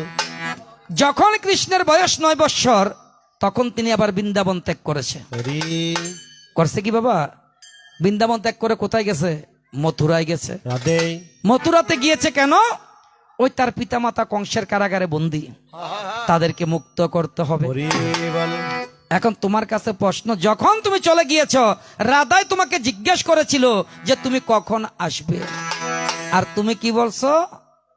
যখন কৃষ্ণের বয়স 9 বৎসর, তখন তিনি আবার বৃন্দাবন ত্যাগ করেছে। হরি করছে কি বাবা? বৃন্দাবন ত্যাগ করে কোথায় গেছে? মথুরায় গেছে। রাধে মথুরাতে গিয়েছে কেন? ওই তার পিতামাতা কংসের কারাগারে বন্দী, তাদেরকে মুক্ত করতে হবে। হরি বল। এখন তোমার কাছে প্রশ্ন, যখন তুমি চলে গিয়েছ, রাধাই তোমাকে জিজ্ঞেস করেছিল যে তুমি কখন আসবে, আর তুমি কি বলছো?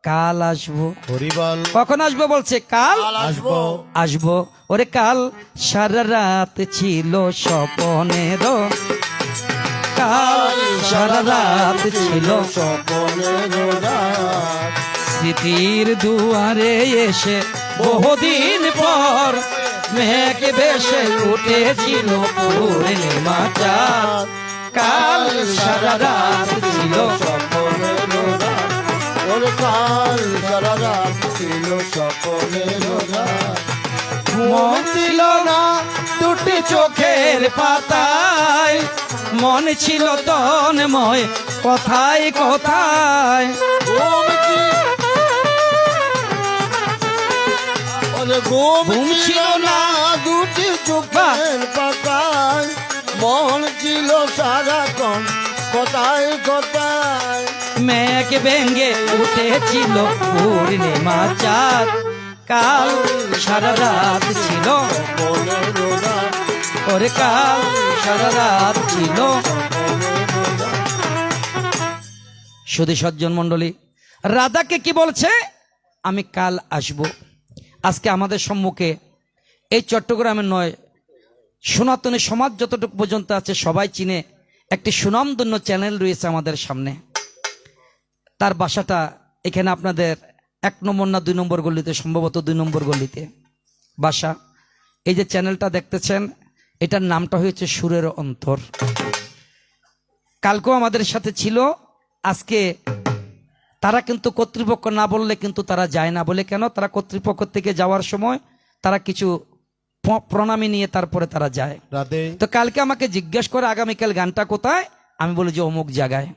কাল আসবো। হরি বল। কখন আসবে বলছে? কাল আসবো আসবো। ওরে কাল সারা রাত ছিল স্বপনের, কাল সারা রাত ছিল স্বপনের রাত স্মৃতির দুয়ারে এসে বহুদিন পর মেঘ ভেসে উঠেছিল পূর্ণিমা চাঁদ, কাল সারা রাত ছিল স্বপনের রাত ওরে কাল সারা রাত ছিল স্বপনের রাত মন ছিল না দুটি চোখের পাতায়, মন ছিল তন্ময় কথায় কথায়। ঘুম ঘুম ছিল ছিল না দুটি চোখের পাতায়, মন ছিল সারাক্ষণ কোথায় কোথায় মেঘ ভেঙে উঠেছিল পূর্ণিমা চাঁদ, কাল সারা রাত ছিল স্বপনের রাত ওরে কাল সারা রাত ছিল। সুধী সজ্জন মন্ডলী, রাধাকে কি বলছে? আমি কাল আসব। আজকে আমাদের সম্মুখে এই চট্টগ্রামের নয়, সনাতনী সমাজ যতটুকু পর্যন্ত আছে সবাই চিনে একটি সুনামধন্য চ্যানেল রয়েছে আমাদের সামনে। তার বাসাটা এখানে আপনাদের 1 নম্বর না 2 নম্বর গলিতে, সম্ভবত 2 নম্বর গলিতে বাসা। এই যে চ্যানেলটা দেখতেছেন, এটার নামটা হয়েছে সুরের অন্তর। কালকেও আমাদের সাথে ছিল। আজকে তারা কিন্তু কর্তৃপক্ষ না বললে কিন্তু তারা যায় না। বলে কেন? তারা কর্তৃপক্ষ থেকে যাওয়ার সময় তারা কিছু প্রণামী নিয়ে তারপরে তারা যায়। রাধে তো কালকে আমাকে জিজ্ঞেস করে আগামীকাল গানটা কোথায়, আমি বলি যে অমুক জায়গায়।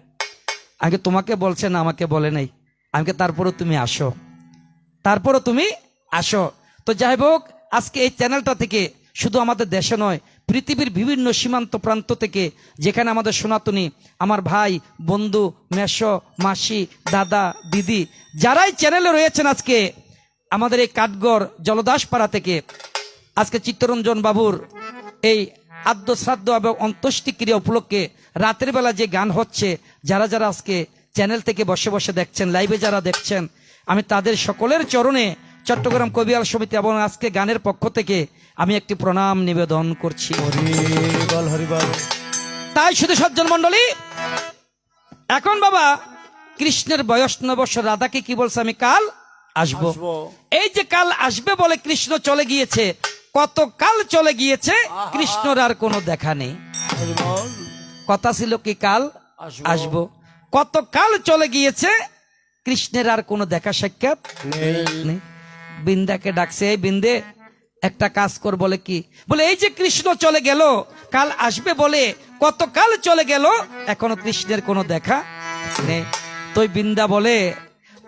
আগে তোমাকে বলছে না, আমাকে বলে নাই। আমাকে তারপরও তুমি আসো, তারপরও তুমি আসো। তো যাই হোক, আজকে এই চ্যানেলটা থেকে শুধু আমাদের দেশে নয়, পৃথিবীর বিভিন্ন সীমান্ত প্রান্ত থেকে, যেখানে আমাদের সনাতনী আমার ভাই বন্ধু মেশো মাসি দাদা দিদি যারাই চ্যানেলে রয়েছেন, আজকে আমাদের এই কাঠগড় জলদাসপাড়া থেকে আজকে চিত্তরঞ্জন বাবুর এই আদ্য শ্রাদ্ধ এবং অন্ত্যেষ্টিক্রিয়া উপলক্ষে রাতের বেলা যে গান হচ্ছে, যারা যারা আজকে চ্যানেল থেকে বসে বসে দেখছেন, লাইভে যারা দেখছেন, আমি তাদের সকলের চরণে চট্টগ্রাম কবিয়াল সমিতি এবং আজকে গানের পক্ষ থেকে আমি একটি প্রণাম নিবেদন করছি। হরি বল। হরি বল। তাই শুধু সজ্জন মন্ডলী, এখন বাবা কৃষ্ণের বয়স 9 বছর, রাধাকে কি বলছে? আমি কাল আসবো। এই যে কাল আসবে বলে কৃষ্ণ চলে গিয়েছে, কত কাল চলে গিয়েছে, কৃষ্ণর আর কোনো দেখা নেই। হরি বল কথা ছিল কি কাল আসবো, কত কাল চলে গিয়েছে, কৃষ্ণের আর কোনো দেখা সাক্ষাৎ নেই। বিন্দাকে ডাকছে, এই বিন্দে একটা কাজ কর। বলে কি? বলে এই যে কৃষ্ণ চলে গেল, কাল আসবে বলে কত কাল চলে গেল, এখনো কৃষ্ণের কোনো দেখা নেই। তুই বৃন্দা বলে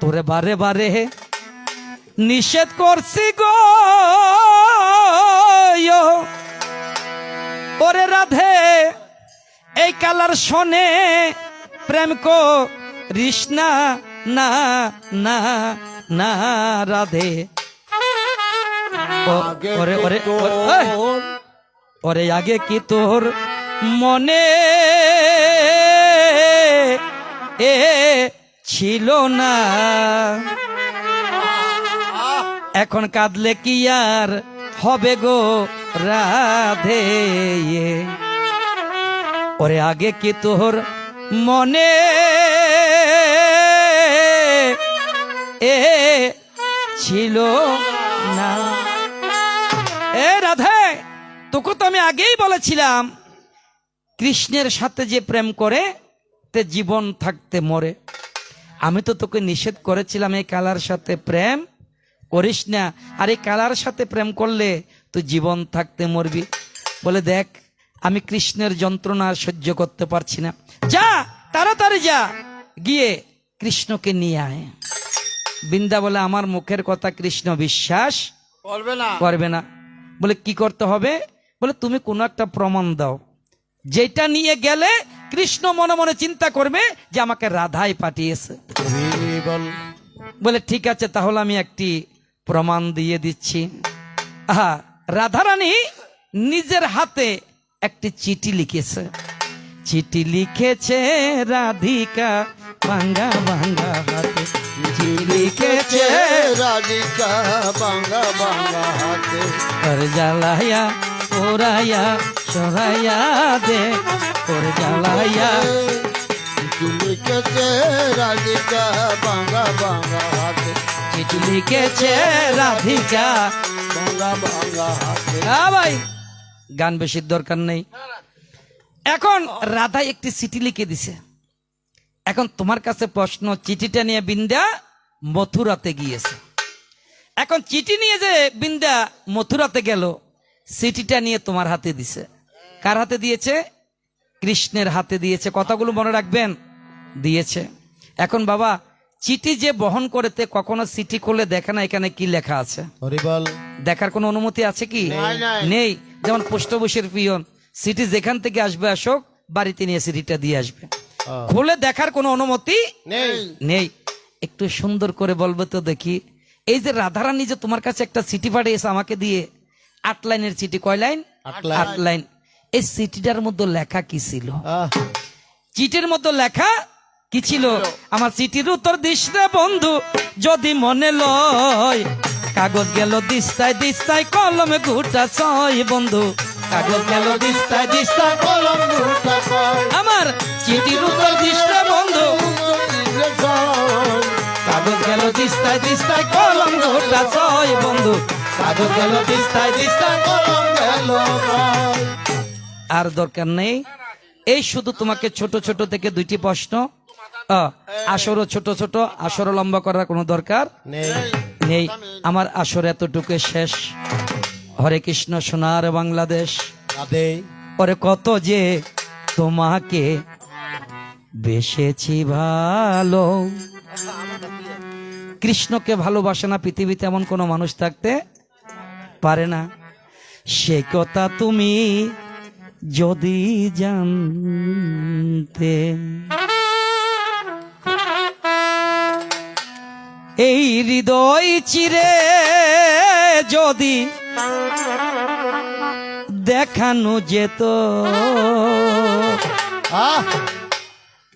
তোরে বারে বারে নিষেধ করছি গো, ওরে রাধে এই কালার শোনে প্রেম কো কৃষ্ণা না না না রাধে। ওরে ওরে ওরে আগে কি তোর মনে এ ছিল না, এখন কাঁদলে কি আর হবে গো রাধে। ওরে আগে কি তোর মনে এ ছিল না। এ রাধে তোকে তো আমি আগেই বলেছিলাম কৃষ্ণের সাথে যে প্রেম করে তে জীবন থাকতে মরে। আমি তো তোকে নিষেধ করেছিলাম এই কালার সাথে প্রেম করিস না, আর এই কালার সাথে প্রেম করলে তুই জীবন থাকতে মরবি। বলে দেখ আমি কৃষ্ণের যন্ত্রণা আর সহ্য করতে পারছি না, যা তাড়াতাড়ি যা গিয়ে কৃষ্ণকে নিয়ে আয়। বৃন্দা বলে আমার মুখের কথা কৃষ্ণ বিশ্বাস করবে না। বলে কি করতে হবে? বলে তুমি কোনো একটা প্রমাণ দাও, যেটা নিয়ে গেলে কৃষ্ণ মনে মনে চিন্তা করবে যে আমাকে রাধাই পাঠিয়েছে। বলে ঠিক আছে তাহলে আমি একটি প্রমাণ দিয়ে দিচ্ছি। রাধারানী নিজের হাতে একটি চিঠি লিখেছে। চিঠি লিখেছে রাধিকা ভাঙ্গা ভাঙ্গা হাতে, চিঠি লিখেছে রাধিকা বাঙ্গা বাঙ্গা হাতে, ওর জ্বালায়া ওরাইয়া সরাইয়া দে, ওর জ্বালাইয়া চিঠি লিখেছে রাধিকা বাঙ্গা বাঙ্গা হাতে, চিঠি লিখেছে রাধিকা বাঙ্গা বাঙ্গা হাতে। ভাই গান বেশির দরকার নেই। এখন রাধা একটি চিঠি লিখে দিছে। এখন তোমার কাছে প্রশ্ন, চিঠিটা নিয়ে বৃন্দা মথুরাতে গিয়েছে। এখন চিঠি নিয়ে যে বৃন্দা মথুরাতে গেল, চিঠিটা নিয়ে তোমার হাতে দিছে। কার হাতে দিয়েছে? কৃষ্ণের হাতে দিয়েছে। কথাগুলো মনে রাখবেন, দিয়েছে। এখন বাবা চিঠি যে বহন করেতে কখনো চিঠি খুলে দেখে না এখানে কি লেখা আছে, দেখার কোনো অনুমতি আছে কি? নেই। যেমন পোস্ট অফিসের পিয়ন চিঠি যেখান থেকে আসবে আসুক, বাড়িতে নিয়ে চিঠিটা দিয়ে আসবে, খুলে দেখার কোনো অনুমতি নেই। একটু সুন্দর করে বলবে তো দেখি, এই যে রাধারানী যে তোমার কাছে একটা চিঠি পাঠিয়েছে আমাকে দিয়ে, 8 লাইনের চিঠি। কয় লাইন? 8 লাইন। এই চিঠিটার মধ্যে লেখা কি ছিল? চিঠির মধ্যে লেখা কি ছিল? আমার চিঠির উত্তর দিস রে বন্ধু যদি মনে লয়, কাগজ গেল দিস্তায় দিস্তায় কলমে ঘুটা ছয় বন্ধু, কাগজ গেল দিস্তায় দিস্তায় কলম ঘুটা কয়, আমার চিঠির উত্তর দিস রে বন্ধু, কাগজ গেল দিস্তায় দিস্তায় কলম ঘুটা ছয় বন্ধু, কাগজ গেল দিস্তায় দিস্তায় কলম গেল কয়। আর দরকার নেই। এই শুধু তোমাকে ছোট ছোট থেকে 2টি প্রশ্ন, আসরও ছোট ছোট, আসরও লম্বা করার কোনো দরকার নেই। আমার আসর এতটুকু শেষ। হরে কৃষ্ণ সোনার বাংলাদেশ। ওরে কত যে তোমাকে বেসেছি ভালো। কৃষ্ণকে ভালোবাসে না পৃথিবীতে এমন কোনো মানুষ থাকতে পারে না। সে কথা তুমি যদি জানতে, এই হৃদয় চিরে যদি দেখানো যেত,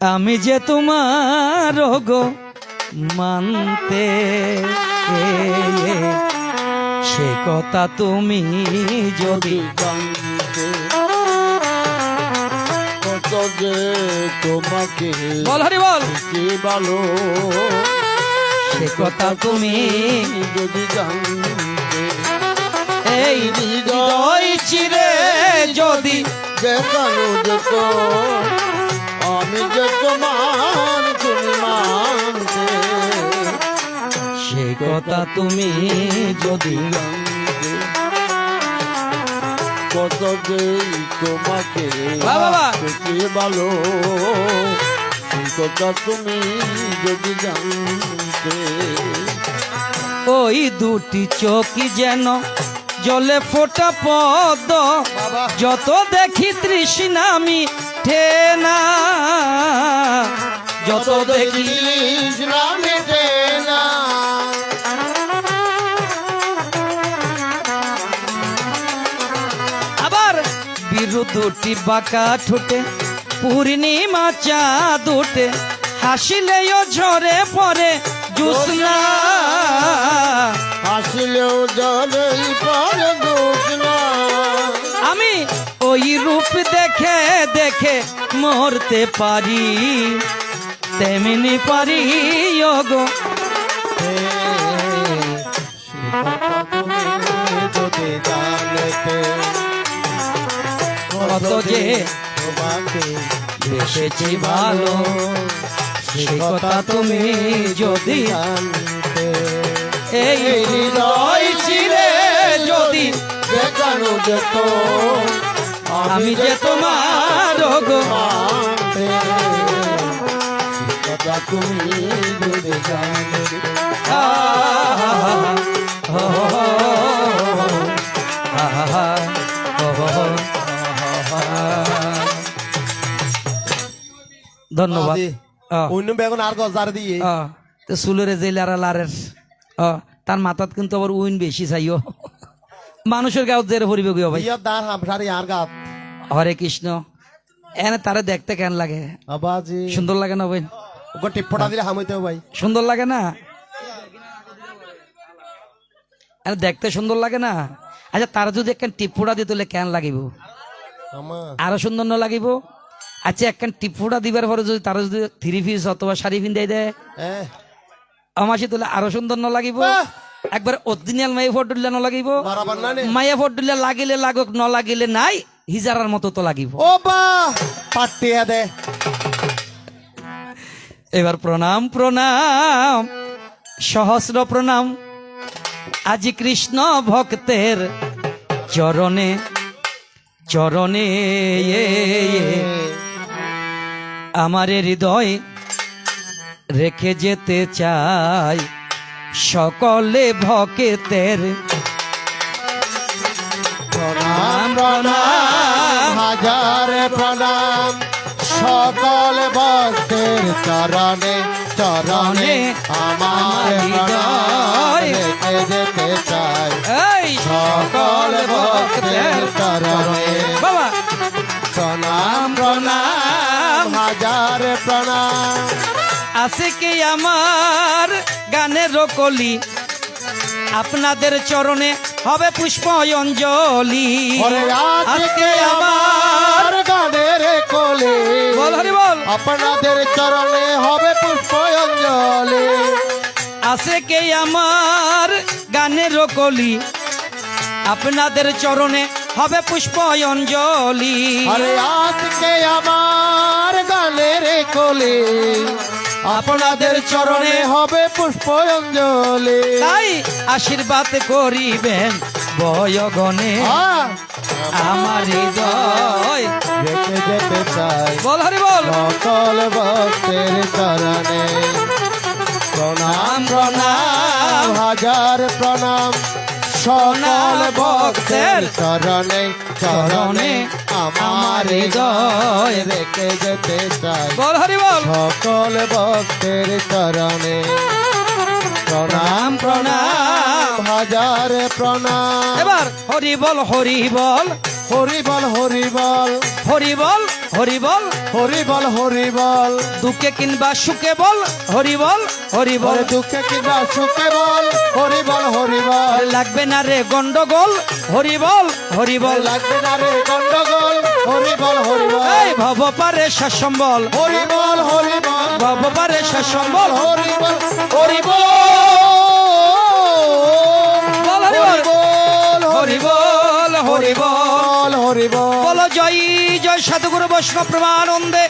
আমি যে তোমার গো মানতে, সে কথা তুমি যদি জানতে, কত যে তোমাকে বল হরি বল কি ভালো, সে কথা তুমি যদি জানতে, এই হৃদয় চিরে যদি দেখানো যেত, আমি যে তোমার তুমি মানতে, সে কথা তুমি যদি জানতে, কত যে তোমাকে বাহ, বাহ, বাহ। দেখি ভালো সেই কথা তুমি যদি জানতে ওই দুটি চোখই যেন জলে ফোটা পদ্ম বাবা। যত দেখি তৃষ্ণা মিঠে না, যত দেখি তৃষ্ণা মেটে না আবার বিরু দুটি বাঁকা ঠোঁটে পূর্ণিমা চাঁদ উঠে হাসিলেও ঝরে পড়ে জুসনা। হাসিলেও জলেই পরে দোষ না আমি ওই রূপ দেখে দেখে মরতে পারি, তেমনি পারি ওগো যদি জানতে কত যে তোমাকে বেসেছি ভালো, সে কথা তুমি যদি জানতে এই হৃদয় চিরে যদি দেখানো যেত আমি যে তোমার ওগো মানতে কথা তুমি যদি জানতে ধন্যবাদ। অন্য বেগুন আর গজার দিয়ে সুলের যে লারা লারের তার মাথাত কিন্তু আবার উইন বেশি চাইও মানুষের গাঁত জেরে পরিবে গিয়ে ভাই। ইয়ার দার হামসারি আর গাত হরে কৃষ্ণ এনে তারা দেখতে কেন লাগে? আবাজি সুন্দর লাগে না ভাই? ওকে টিপটা দিলে হামইতে ভাই সুন্দর লাগে না? এনে দেখতে সুন্দর লাগে না? আচ্ছা তারা যদি একখান টিপুটা দিয়ে তুলে কেন লাগিব? আমার আরো সুন্দর না লাগিব? আচ্ছা একখান টিপুটা দিবার পরে যদি তারা যদি থ্রি পিস অথবা শাড়ি পিন্ধাই দেয় আমাসি তুলে আরো সুন্দর না লাগিব? একবার অরিজিনাল মাইয়া ফটো দিলে না লাগিব? বরাবর না নে মাইয়া ফটো দিলে লাগিলে লাগুক ন লাগিলে নাই, হিজারার মতো তো লাগিব। ও বা পাটিয়া দে এবার প্রণাম প্রণাম সহস্র প্রণাম আজি কৃষ্ণ ভক্তের চরণে চরণে আমার হৃদয় রেখে যেতে চাই সকলে ভক্তের প্রণাম প্রণাম হাজার প্রণাম সকল ভক্তের চরণে চরণে আমার প্রণাম রেখে যেতে চাই এই সকল ভক্তের চরণে বাবা প্রণাম প্রণাম হাজার প্রণাম আছে কি আমার গানের কলি আপনাদের চরণে হবে পুষ্প অঞ্জলি। ওরে আজকে আজকে আমার গানের কোলে বল হরি বল। আপনাদের চরণে হবে পুষ্প অঞ্জলি আছে কে আমার গানের কলি আপনাদের চরণে হবে পুষ্প অঞ্জলি। আরে আজকে আমার গানের কোলে আপনাদের চরণে হবে পুষ্প অঞ্জলি তাই আশীর্বাদ করিবেন বয়গণে আমার হৃদয় রেখে যেতে চাই বল হরি বল। সকল ভক্তের চরণে প্রণাম প্রণাম হাজার প্রণাম সকল ভক্তের চরণে চরণে আমার হৃদয় রেখে যেতে চাই বল হরি বল। সকল ভক্তের চরণে প্রণাম প্রণাম হাজার প্রণাম এবার হরি বল হরি বল হরি বল হরি বল হরি বল হরি বল। হরি বল হরি বল দুঃখে কিংবা সুখে বল হরি বল হরি বল। বলে দুঃখে কিংবা সুখে বল হরি বল হরি বল লাগবে না রে গন্ডগোল হরি বল হরি বল। লাগবে না রে গন্ডগোল হরি বল হরি বল এই ভব পারে সম্বল হরি বল হরি বল ভব পারে সম্বল হরি বল হরি বল বল হরি বল হরি বল হরি বল। হরি বল বলো জয় জয় সাধুগুরু বৈষ্ণব প্রমানন্দে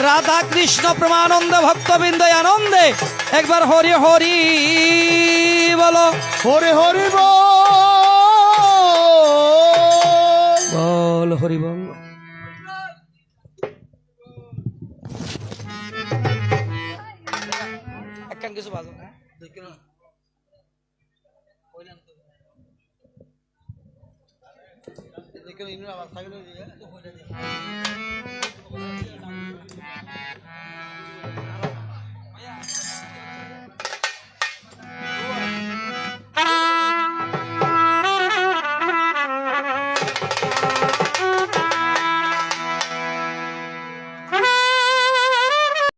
রাধা কৃষ্ণ প্রমানন্দে ভক্তবৃন্দ আনন্দে একবার হরি হরি বলো হরি হরি বল বল হরি বল। কিছু বাজো হ্যাঁ দেখো না কইলাম তো দেখো ইনু আবার খাইলো তো হইলা